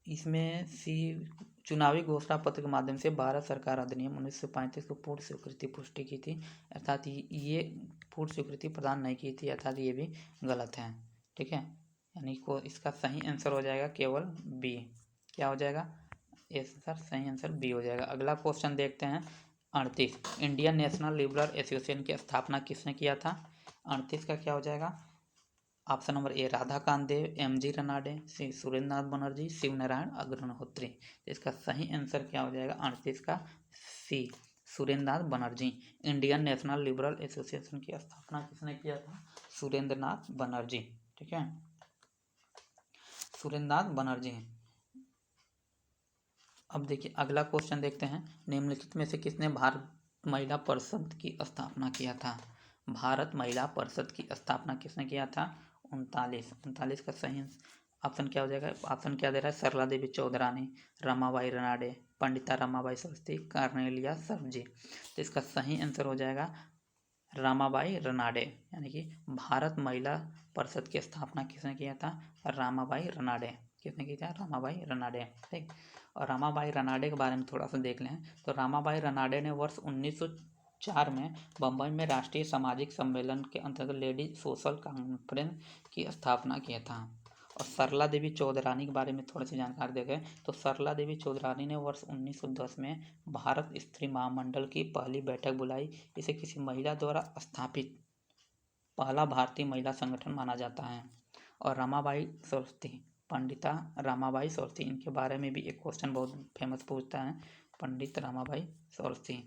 इसमें सी चुनावी घोषणा पत्र के माध्यम से भारत सरकार अधिनियम 1935 को पूर्ण स्वीकृति पुष्टि की थी, अर्थात ये पूर्ण स्वीकृति प्रदान नहीं की थी, अर्थात ये भी गलत है। ठीक है, यानी को इसका सही आंसर हो जाएगा केवल बी। क्या हो जाएगा, सर सही आंसर बी हो जाएगा। अगला क्वेश्चन देखते हैं 38, इंडियन नेशनल लिबरल एसोसिएशन की स्थापना किसने किया था। 38 का क्या हो जाएगा, option number A Radhakant Dev, MG Ranade, C Surendra Nath Banerjee, Shiv Narayan Agnihotri. इसका सही आंसर क्या हो जाएगा 38 का C, Surendra Nath Banerjee. Indian National Liberal Association की स्थापना किसने किया था, सुरेंद्र नाथ बनर्जी। ठीक है, सुरेंद्र नाथ बनर्जी। अब देखिए अगला क्वेश्चन देखते हैं, निम्नलिखित में से किसने भारत महिला परिषद की स्थापना किया था। भारत महिला परिषद की स्थापना किसने किया था, 39 का सही ऑप्शन क्या हो जाएगा, ऑप्शन क्या दे रहा है, सरला देवी चौधरानी, रमाबाई रनाडे, पंडिता रमाबाई शास्त्री, कार्नेलिया सरजी। तो इसका सही आंसर हो जाएगा रामाबाई रनाडे, यानी कि भारत महिला परिषद की स्थापना किसने किया था, रामाबाई रनाडे। किसने किया था, रामाबाई रनाडे। ठीक, और रामाबाई रनाडे के बारे में थोड़ा सा देख लें तो रामाबाई रनाडे ने वर्ष 1904 में बम्बई में राष्ट्रीय सामाजिक सम्मेलन के अंतर्गत लेडीज सोशल कॉन्फ्रेंस की स्थापना किया था। और सरला देवी चौधरानी के बारे में थोड़ी सी जानकारी देखें तो सरला देवी चौधरानी ने वर्ष 1910 में भारत स्त्री महामंडल की पहली बैठक बुलाई। इसे किसी महिला द्वारा स्थापित पहला भारतीय महिला संगठन माना जाता है। और रमाबाई शास्त्री, पंडिता रमाबाई शास्त्री, इनके बारे में भी एक क्वेश्चन बहुत फेमस पूछता है, पंडित रमाबाई शास्त्री।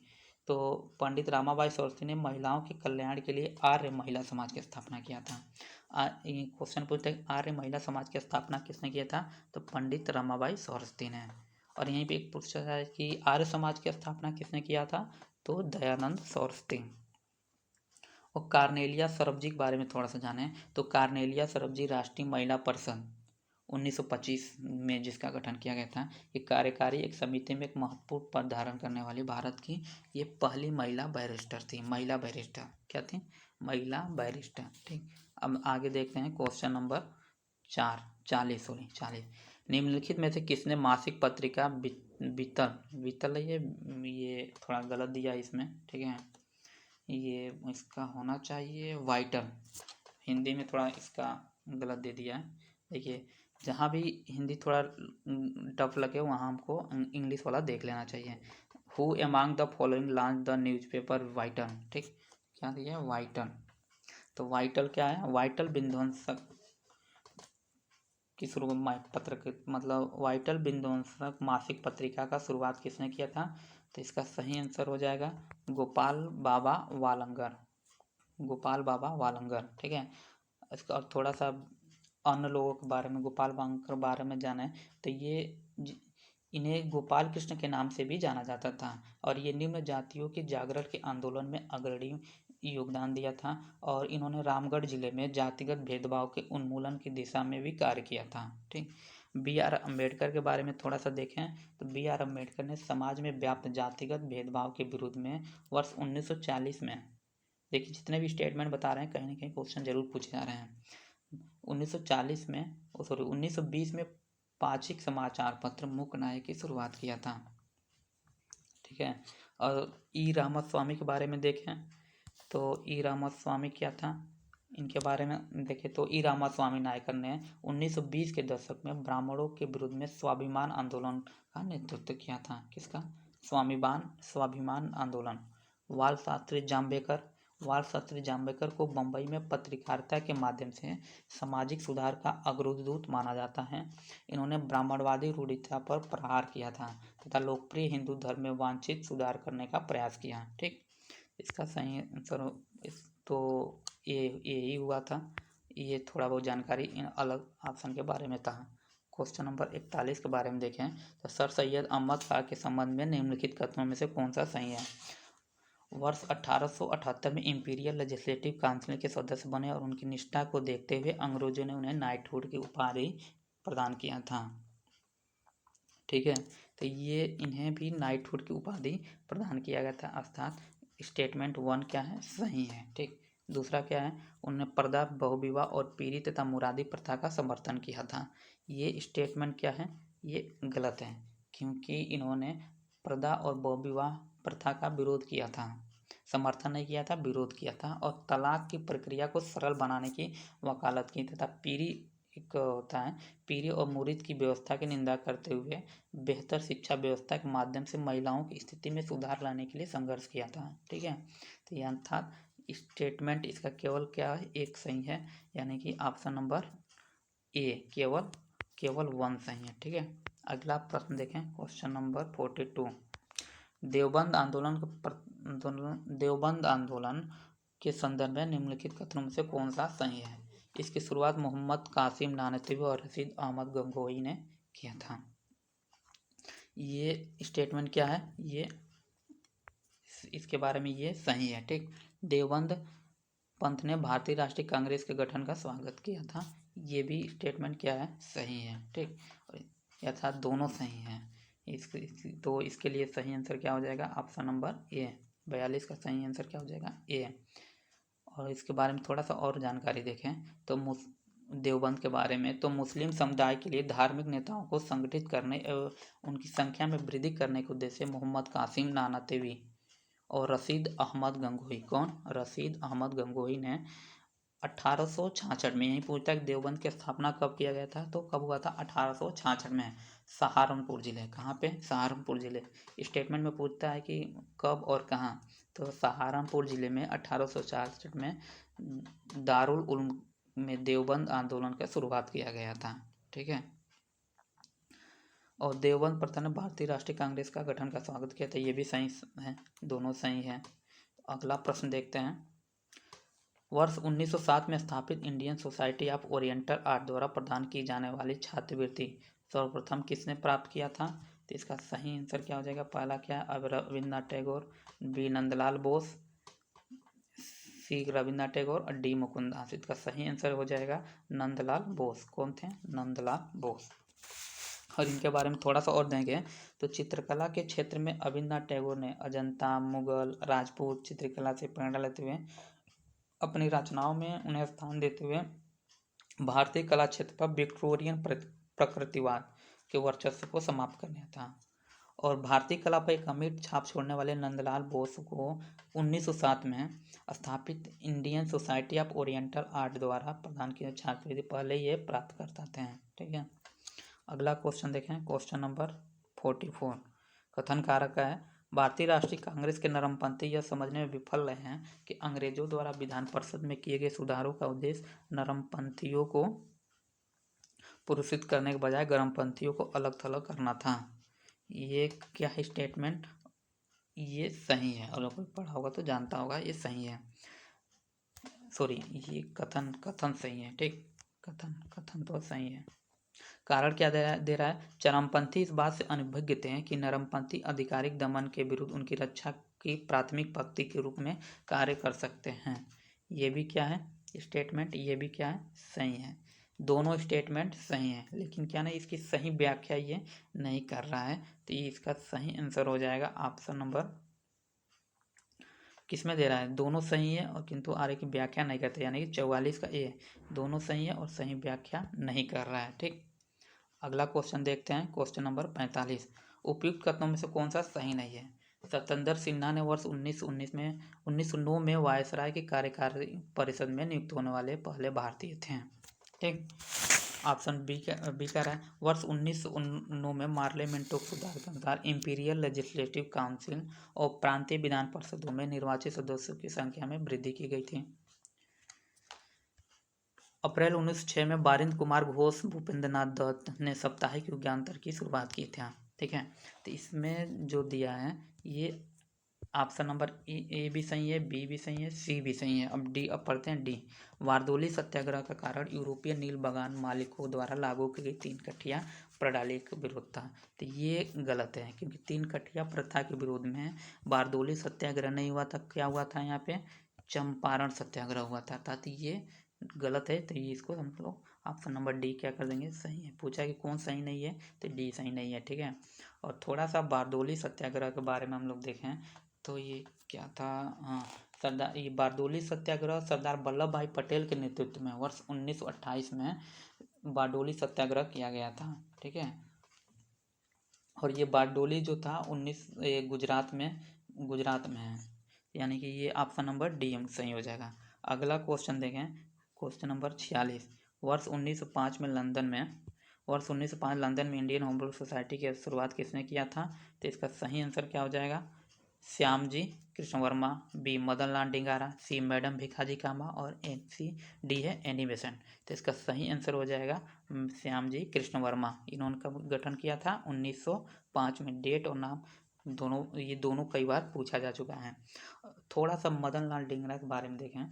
तो पंडित रमाबाई शास्त्री ने महिलाओं के कल्याण के लिए आर्य महिला समाज की स्थापना किया था। क्वेश्चन पूछते हैं आर्य महिला समाज की स्थापना किसने किया था, तो पंडित रमाबाई शास्त्री ने। और यहीं पे एक पूछा है कि आर्य समाज की स्थापना किसने किया था, तो दयानंद शास्त्री। और कार्नेलिया सरबजी के बारे में थोड़ा सा जाने तो कार्नेलिया सरबजी राष्ट्रीय महिला परिषद 1925 में जिसका गठन किया गया था, ये कार्यकारी एक समिति में एक महत्वपूर्ण पद धारण करने वाली भारत की ये पहली महिला बैरिस्टर थी। महिला बैरिस्टर क्या थी? महिला बैरिस्टर। ठीक, अब आगे देखते हैं क्वेश्चन नंबर 40। निम्नलिखित में से किसने मासिक पत्रिका बीतल ये थोड़ा गलत दिया इसमें, ठीक है, ये इसका होना चाहिए वाइटल, हिंदी में थोड़ा इसका गलत दे दिया है। देखिए जहाँ भी हिंदी थोड़ा टफ लगे वहाँ हमको इंग्लिश वाला देख लेना चाहिए। Who among the following launch the newspaper vital, ठीक, क्या दिया है? वाइटल। तो वाइटल क्या है? वाइटल विध्वंसक की शुरुआत मतलब वाइटल विध्वंसक मासिक पत्रिका का शुरुआत किसने किया था? तो इसका सही आंसर हो जाएगा गोपाल बाबा वालंगर। ठीक है, इसका और थोड़ा सा अन्य लोगों के बारे में, गोपाल वालंकर के बारे में जाना है तो इन्हें गोपाल कृष्ण के नाम से भी जाना जाता था और ये निम्न जातियों के जागरण के आंदोलन में अग्रणी योगदान दिया था और इन्होंने रामगढ़ जिले में जातिगत भेदभाव के उन्मूलन की दिशा में भी कार्य किया था। ठीक, B.R. अम्बेडकर के बारे में थोड़ा सा देखें तो B.R. अम्बेडकर ने समाज में व्याप्त जातिगत भेदभाव के विरुद्ध में वर्ष 1940 में, देखिए जितने भी स्टेटमेंट बता रहे हैं कहीं ना कहीं क्वेश्चन जरूर पूछे जा रहे हैं। 1920 में पाक्षिक समाचार पत्र मूकनायक की शुरुआत किया था। ठीक है, और ई रामास्वामी के बारे में देखें तो ई रामास्वामी क्या था, इनके बारे में देखें तो ई रामास्वामी नायकर ने 1920 के दशक में ब्राह्मणों के विरुद्ध में स्वाभिमान आंदोलन का नेतृत्व किया था। किसका? स्वाभिमान आंदोलन। वाल शास्त्री जाम्बेकर को बंबई में पत्रकारिता के माध्यम से सामाजिक सुधार का अग्रदूत माना जाता है। इन्होंने ब्राह्मणवादी रूढ़िता पर प्रहार किया था तथा लोकप्रिय हिंदू धर्म में वांछित सुधार करने का प्रयास किया। ठीक, इसका सही आंसर तो ये ही हुआ था। ये थोड़ा बहुत जानकारी इन अलग ऑप्शन के बारे में था। क्वेश्चन नंबर 41 के बारे में देखें तो सर सैयद अहमद खां के संबंध में निम्नलिखित कथनों में से कौन सा सही है? वर्ष 1878 में इंपीरियल लेजिस्लेटिव काउंसिल के सदस्य बने और उनकी निष्ठा को देखते हुए अंग्रेजों ने उन्हें नाइटहुड की उपाधि प्रदान किया था। ठीक है, तो ये इन्हें भी नाइटहुड की उपाधि प्रदान किया गया था, अर्थात स्टेटमेंट 1 क्या है? सही है। ठीक, दूसरा क्या है? उन्होंने पर्दा, बहुविवाह और पीरी तथा मुरादी प्रथा का समर्थन किया था। ये स्टेटमेंट क्या है? ये गलत है क्योंकि इन्होंने पर्दा और बहुविवाह प्रथा का विरोध किया था, समर्थन नहीं किया था, विरोध किया था और तलाक की प्रक्रिया को सरल बनाने की वकालत की तथा पीरी एक होता है पीरी और मुरीद की व्यवस्था की निंदा करते हुए बेहतर शिक्षा व्यवस्था के माध्यम से महिलाओं की स्थिति में सुधार लाने के लिए संघर्ष किया था। ठीक है, तो यह था स्टेटमेंट, इसका केवल क्या है? एक सही है, यानी कि ऑप्शन नंबर ए केवल 1 सही है। ठीक है, अगला प्रश्न देखें क्वेश्चन नंबर 42। देवबंद आंदोलन के संदर्भ में निम्नलिखित कथनों में से कौन सा सही है? इसकी शुरुआत मोहम्मद कासिम नानतवी और रशीद अहमद गंगोही ने किया था। ये स्टेटमेंट क्या है? ये इसके बारे में ये सही है। ठीक, देवबंद पंथ ने भारतीय राष्ट्रीय कांग्रेस के गठन का स्वागत किया था। ये भी स्टेटमेंट क्या है? सही है। ठीक, यथा दोनों सही हैं। तो इसके लिए सही आंसर क्या हो जाएगा? ऑप्शन नंबर ए। 42 का सही आंसर क्या हो जाएगा? ए। और इसके बारे में थोड़ा सा और जानकारी देखें तो देवबंद के बारे में तो मुस्लिम समुदाय के लिए धार्मिक नेताओं को संगठित करने एवं उनकी संख्या में वृद्धि करने के उद्देश्य से मोहम्मद कासिम नानतवी और रशीद अहमद गंगोही, कौन? रशीद अहमद गंगोही ने 1866 में, यही पूछता है कि देवबंद की स्थापना कब किया गया था? तो कब हुआ था? 1866 में, सहारनपुर जिले। कहाँ पे? सहारनपुर जिले। स्टेटमेंट में पूछता है कि कब और कहाँ, तो सहारनपुर जिले में 1866 में दारुल उलूम में देवबंद आंदोलन का शुरुआत किया गया था। ठीक है, और देवबंद प्रथा ने भारतीय राष्ट्रीय कांग्रेस का गठन का स्वागत किया था। ये भी सही है, दोनों सही है। अगला प्रश्न देखते हैं। वर्ष 1907 में स्थापित Indian society of oriental art द्वारा प्रदान की जाने वाली छात्रवृत्ति सर्वप्रथम किसने प्राप्त किया था? तो इसका सही आंसर क्या हो जाएगा? पहला क्या है? रविन्द्रनाथ टैगोर, बी नंदलाल बोस, सी रविन्द्रनाथ टैगोर और डी मुकुंदास। इसका सही आंसर हो जाएगा नंदलाल बोस। कौन थे? नंदलाल बोस। और इनके बारे में थोड़ा सा और देंगे तो चित्रकला के क्षेत्र में रविन्द्रनाथ टैगोर ने अजंता, मुगल, राजपूत चित्रकला से प्रेरणा लेते हुए अपनी रचनाओं में उन्हें स्थान देते हुए भारतीय कला क्षेत्र पर विक्टोरियन प्रकृतिवाद के वर्चस्व को समाप्त कर दिया था। और भारतीय कला पर एक अमिट छाप छोड़ने वाले नंदलाल बोस को 1907 में स्थापित Indian society of oriental art द्वारा प्रदान की छात्रवृत्ति पहले ये प्राप्त करते हैं। ठीक है, अगला क्वेश्चन देखें, क्वेश्चन नंबर 44। कथन कारक है भारतीय राष्ट्रीय कांग्रेस के नरमपंथी यह समझने में विफल रहे हैं कि अंग्रेजों द्वारा विधान परिषद में किए गए सुधारों का उद्देश्य नरमपंथियों को पुरस्कृत करने के बजाय गर्मपंथियों को अलग थलग करना था। ये क्या है स्टेटमेंट? ये सही है, और कोई पढ़ा होगा तो जानता होगा ये सही है। सॉरी, ये कथन सही है। ठीक, कथन तो सही है। कारण क्या दे रहा है? चरमपंथी इस बात से अनभिज्ञ थे कि नरमपंथी आधिकारिक दमन के विरुद्ध उनकी रक्षा की प्राथमिक पंक्ति के रूप में कार्य कर सकते हैं। ये भी क्या है स्टेटमेंट? ये भी क्या है? सही है। दोनों स्टेटमेंट सही है, लेकिन क्या ना इसकी सही व्याख्या ये नहीं कर रहा है, तो ये इसका सही आंसर हो जाएगा ऑप्शन नंबर किसमें दे रहा है? दोनों सही है और किंतु आगे की व्याख्या नहीं करते, यानी कि 44 का ए। दोनों सही है और सही व्याख्या नहीं कर रहा है। ठीक, अगला क्वेश्चन देखते हैं, क्वेश्चन नंबर 45। उपयुक्त कथनों में से कौन सा सही नहीं है? सत्येंद्र सिन्हा ने वर्ष 1909 में वायसराय की कार्यकारी परिषद में नियुक्त होने वाले पहले भारतीय थे। ठीक, ऑप्शन बी का रहा है वर्ष 1909 में पार्लियामेंटों के सुधार के अनुसार इंपीरियल लेजिस्लेटिव काउंसिल और प्रांतीय विधान परिषदों में निर्वाचित सदस्यों की संख्या में वृद्धि की गई थी। अप्रैल 1906 में बारिंद्र कुमार घोष भूपेंद्रनाथ दत्त ने साप्ताहिक युगांतर की शुरुआत की थी। ठीक है, तो इसमें जो दिया है ये ऑप्शन नंबर ए भी सही है, बी भी सही है, सी भी सही है। अब पढ़ते हैं डी। वारदोली सत्याग्रह का कारण यूरोपीय नील बागान मालिकों द्वारा लागू की गई 3 कठिया प्रणाली का विरोध था। तो ये गलत है, क्योंकि 3 कठिया प्रथा के विरोध में बारदोली सत्याग्रह नहीं हुआ था। क्या हुआ था? यहाँ पे चंपारण सत्याग्रह हुआ था। तो ये गलत है, तो ये इसको हम लोग ऑप्शन नंबर डी क्या कर देंगे? सही है। पूछा कि कौन सही नहीं है, तो डी सही नहीं है। ठीक है, और थोड़ा सा बारदोली सत्याग्रह के बारे में हम लोग देखें तो ये क्या था? हाँ, ये बारदोली सत्याग्रह सरदार वल्लभ भाई पटेल के नेतृत्व में वर्ष 1928 में बारदोली सत्याग्रह किया गया था। ठीक है, और ये बारडोली जो था गुजरात में है, यानी कि ये ऑप्शन नंबर डी हम सही हो जाएगा। अगला क्वेश्चन देखें, क्वेश्चन नंबर 46। वर्ष 1905 में लंदन में इंडियन होम रूल सोसाइटी की शुरुआत किसने किया था? तो इसका सही आंसर क्या हो जाएगा? श्यामजी कृष्ण वर्मा, बी मदनलाल डिंगारा, सी मैडम भिखाजी कामा और डी है एनी बेसेंट। तो इसका सही आंसर हो जाएगा श्यामजी कृष्ण वर्मा। इन्होंने कब गठन किया था? 1905 में। डेट और नाम दोनों कई बार पूछा जा चुका है। थोड़ा सा मदनलाल डिंगरा के बारे में देखें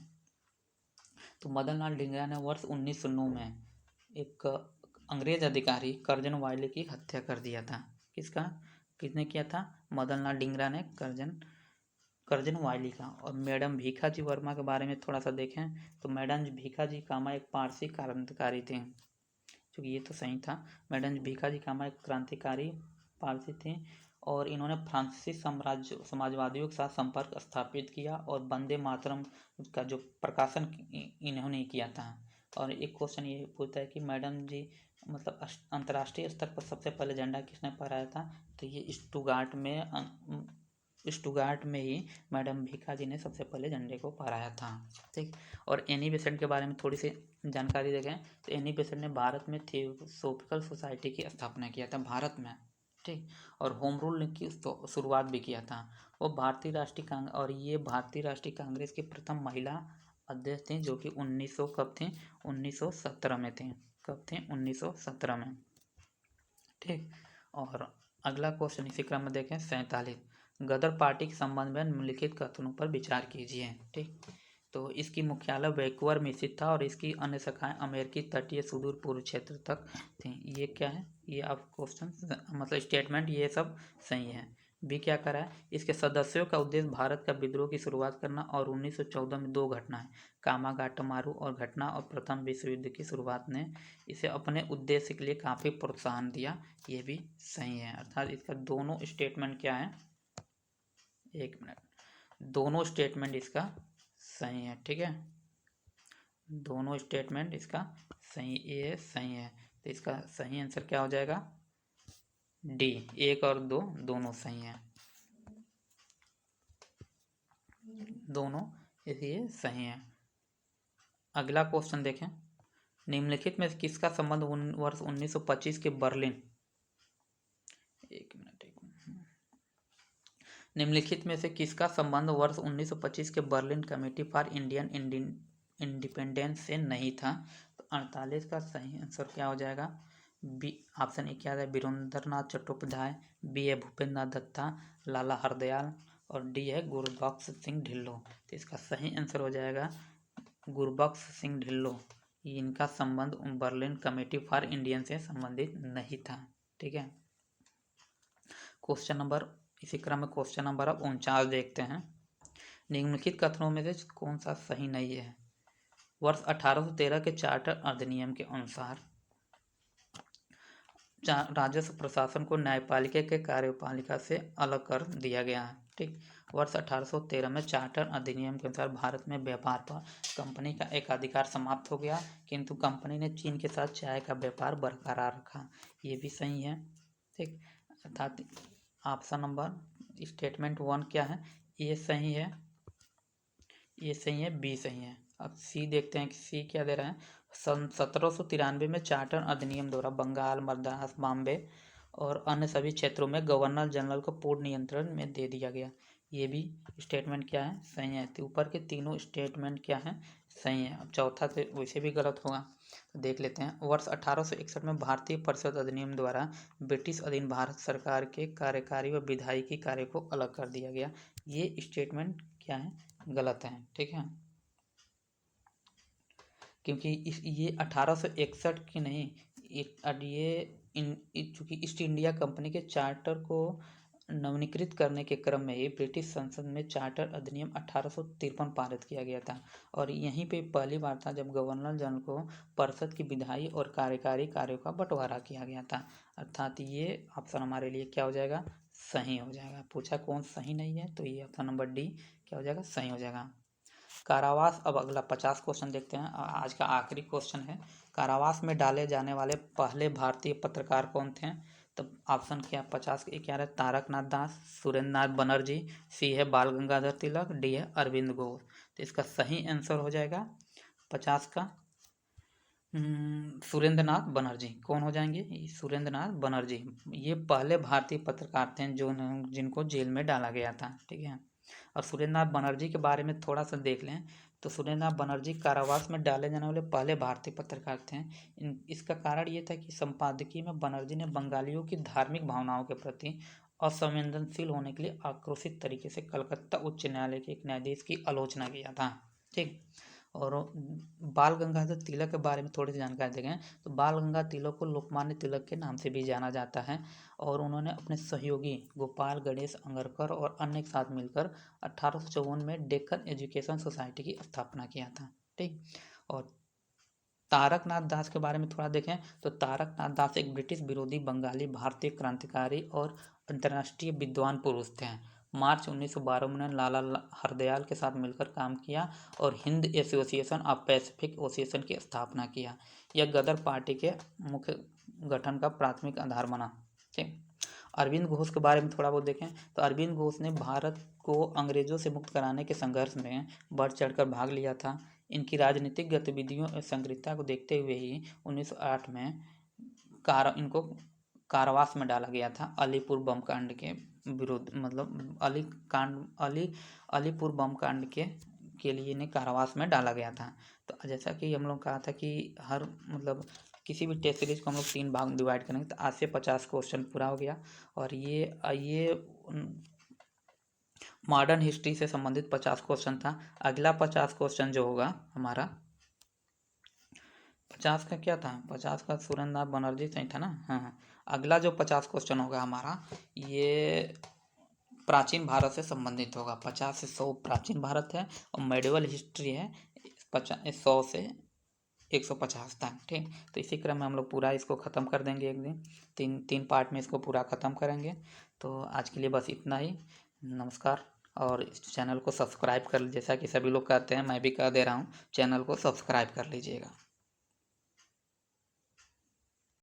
तो मदनलाल डिंगरा ने वर्ष 1909 में एक अंग्रेज अधिकारी कर्जन वायले की हत्या कर दिया था। किसने किया था? मदनलाल डिंगरा ने कर्जन वायली का। और मैडम भीखाजी वर्मा के बारे में थोड़ा सा देखें तो मैडम भीखाजी कामा एक पारसी क्रांतिकारी थे, क्योंकि ये तो सही था। मैडम भीखाजी कामा एक क्रांतिकारी पारसी थे और इन्होंने फ्रांसीसी समाजवादियों के साथ संपर्क स्थापित किया और वंदे मातरम का जो प्रकाशन इन्होंने किया था। और एक क्वेश्चन ये पूछता है कि मैडम जी मतलब अंतर्राष्ट्रीय स्तर पर सबसे पहले झंडा किसने फहराया था? तो ये स्टुगार्ट में ही मैडम भीखाजी ने सबसे पहले झंडे को फहराया था। ठीक, और एनी बेसेंट के बारे में थोड़ी सी जानकारी देखें तो एनी बेसेंट ने भारत में थियोसॉफिकल सोसाइटी की स्थापना किया था भारत में। ठीक, और होम रूल की शुरुआत भी किया था। वो भारतीय राष्ट्रीय कांग्रेस की प्रथम महिला अध्यक्ष थी, जो कि 1917 में थे। कब थे? 1917 में। ठीक, और अगला क्वेश्चन इसी क्रम में देखें 47। गदर पार्टी के संबंध में निम्नलिखित कथनों पर विचार कीजिए। ठीक, तो इसकी मुख्यालय वैंकूवर में स्थित था और इसकी अन्य शाखाएं अमेरिकी तटीय सुदूर पूर्व क्षेत्र तक थीं। ये क्या है? ये आप क्वेश्चन मतलब स्टेटमेंट ये सब सही है। बी क्या करा है, इसके सदस्यों का उद्देश्य भारत का विद्रोह की शुरुआत करना और 1914 में 2 घटनाएं कामागाटमारू और घटना और प्रथम विश्व युद्ध की शुरुआत ने इसे अपने उद्देश्य के लिए काफ़ी प्रोत्साहन दिया, ये भी सही है। अर्थात इसका दोनों स्टेटमेंट क्या है, 1 मिनट, दोनों स्टेटमेंट इसका सही है, ठीक है, दोनों स्टेटमेंट इसका सही, ए सही है। तो इसका सही आंसर क्या हो जाएगा, डी, 1 और 2 दोनों सही हैं, दोनों इसलिए सही है। अगला क्वेश्चन देखें, निम्नलिखित में किसका संबंध वर्ष 1925 के बर्लिन, एक मिनट, निम्नलिखित में से किसका संबंध वर्ष 1925 के Berlin committee for Indian independence से नहीं था। तो 48 का सही आंसर क्या हो जाएगा, बी, ऑप्शन ए क्या है, वीरेंद्रनाथ चट्टोपाध्याय, बी है भूपेंद्र नाथ दत्ता, लाला हरदयाल, और डी है गुरबख्श सिंह ढिल्लों। तो इसका सही आंसर हो जाएगा गुरबख्श सिंह ढिल्लों। इनका संबंध बर्लिन कमेटी फॉर इंडियन से संबंधित नहीं था, ठीक है। क्वेश्चन नंबर, इसी क्रम में क्वेश्चन नंबर अब 49 देखते हैं। निम्नलिखित कथनों में से कौन सा सही नहीं है। वर्ष 1813 के चार्टर अधिनियम के अनुसार राजस्व प्रशासन को न्यायपालिका के कार्यपालिका से अलग कर दिया गया है, ठीक। वर्ष 1813 में चार्टर अधिनियम के अनुसार भारत में व्यापार पर कंपनी का एकाधिकार समाप्त हो गया, किंतु कंपनी ने चीन के साथ चाय का व्यापार बरकरार रखा, ये भी सही है, ठीक। अर्थात ऑप्शन नंबर स्टेटमेंट 1 क्या है, ये सही है, ये सही है, बी सही है। अब सी देखते हैं कि सी क्या दे रहा है। सन 1793 में चार्टर अधिनियम द्वारा बंगाल, मद्रास, बॉम्बे और अन्य सभी क्षेत्रों में गवर्नर जनरल को पूर्ण नियंत्रण में दे दिया गया, ये भी स्टेटमेंट क्या है, सही है। तो ऊपर के तीनों स्टेटमेंट क्या है, सही है। अब चौथा तो वैसे भी गलत होगा, तो देख लेते हैं। वर्ष 1861 में भारतीय परिषद अधिनियम द्वारा ब्रिटिश अधीन भारत सरकार के कार्यकारी व विधायिकी कार्य को अलग कर दिया गया, ये स्टेटमेंट क्या है, गलत है, ठीक है। क्योंकि ये 1861 की नहीं, ये चूँकि ईस्ट इंडिया कंपनी के चार्टर को नवीनीकृत करने के क्रम में ही ब्रिटिश संसद में चार्टर अधिनियम 1853 पारित किया गया था, और यहीं पे पहली बार था जब गवर्नर जनरल को परिषद की विधायी और कार्यकारी कार्यों का बंटवारा किया गया था। अर्थात ये ऑप्शन हमारे लिए क्या हो जाएगा, सही हो जाएगा। पूछा कौन सही नहीं है, तो ये ऑप्शन नंबर डी क्या हो जाएगा, सही हो जाएगा। कारावास, अब अगला 50 क्वेश्चन देखते हैं, आज का आखिरी क्वेश्चन है। कारावास में डाले जाने वाले पहले भारतीय पत्रकार कौन थे। तो ऑप्शन क्या 50 के क्या है, तारकनाथ दास, सुरेंद्र नाथ बनर्जी, सी है बाल गंगाधर तिलक, डी है अरविंद घोष। तो इसका सही आंसर हो जाएगा 50 का सुरेंद्र नाथ बनर्जी। कौन हो जाएंगे, सुरेंद्र नाथ बनर्जी, ये पहले भारतीय पत्रकार थे जो जिनको जेल में डाला गया था, ठीक है। और सुरेंद्र नाथ बनर्जी के बारे में थोड़ा सा देख लें, तो सुरेंद्र नाथ बनर्जी कारावास में डाले जाने वाले पहले भारतीय पत्रकार थे। इसका कारण ये था कि संपादकीय में बनर्जी ने बंगालियों की धार्मिक भावनाओं के प्रति असंवेदनशील होने के लिए आक्रोशित तरीके से कलकत्ता उच्च न्यायालय के एक न्यायाधीश की आलोचना किया था, ठीक। और बाल गंगाधर तिलक के बारे में थोड़ी सी जानकारी देंगे, तो बाल गंगाधर तिलक को लोकमान्य तिलक के नाम से भी जाना जाता है, और उन्होंने अपने सहयोगी गोपाल गणेश अंगरकर और अन्य के साथ मिलकर 1854 में डेक्कन एजुकेशन सोसाइटी की स्थापना किया था, ठीक। और तारकनाथ दास के बारे में थोड़ा देखें, तो तारकनाथ दास एक ब्रिटिश विरोधी बंगाली भारतीय क्रांतिकारी और अंतर्राष्ट्रीय विद्वान पुरुष थे। मार्च 1912 में उन्होंने लाला हरदयाल के साथ मिलकर काम किया और Hind association of Pacific association की स्थापना किया। यह गदर पार्टी के मुख्य गठन का प्राथमिक आधार बना, ठीक। अरविंद घोष के बारे में थोड़ा बहुत देखें, तो अरविंद घोष ने भारत को अंग्रेजों से मुक्त कराने के संघर्ष में बढ़ चढ़कर भाग लिया था। इनकी राजनीतिक गतिविधियों और संग्रहता को देखते हुए ही 1908 में इनको कारावास में डाला गया था, अलीपुर बम कांड के विरोध, मतलब अलीपुर बम कांड के लिए इन्हें कारावास में डाला गया था। तो जैसा कि हम लोग कहा था कि हर मतलब किसी भी टेस्ट सीरीज को हम लोग 3 भाग में डिवाइड करेंगे, तो आज से 50 क्वेश्चन पूरा हो गया। और ये मॉडर्न हिस्ट्री से संबंधित 50 क्वेश्चन था। अगला 50 क्वेश्चन जो होगा हमारा 50 का क्या था, 50 का सुरेंद्र नाथ बनर्जी सही था ना, हाँ। अगला जो 50 क्वेश्चन होगा हमारा, ये प्राचीन भारत से संबंधित होगा। 50 से 100 प्राचीन भारत है और मेडिवल हिस्ट्री है 100 से 150 तक। ठीक, तो इसी क्रम में हम लोग पूरा इसको ख़त्म कर देंगे एक दिन, तीन पार्ट में इसको पूरा ख़त्म करेंगे। तो आज के लिए बस इतना ही। नमस्कार। और इस चैनल को सब्सक्राइब कर, जैसा कि सभी लोग कहते हैं मैं भी कह दे रहा हूँ, चैनल को सब्सक्राइब कर लीजिएगा।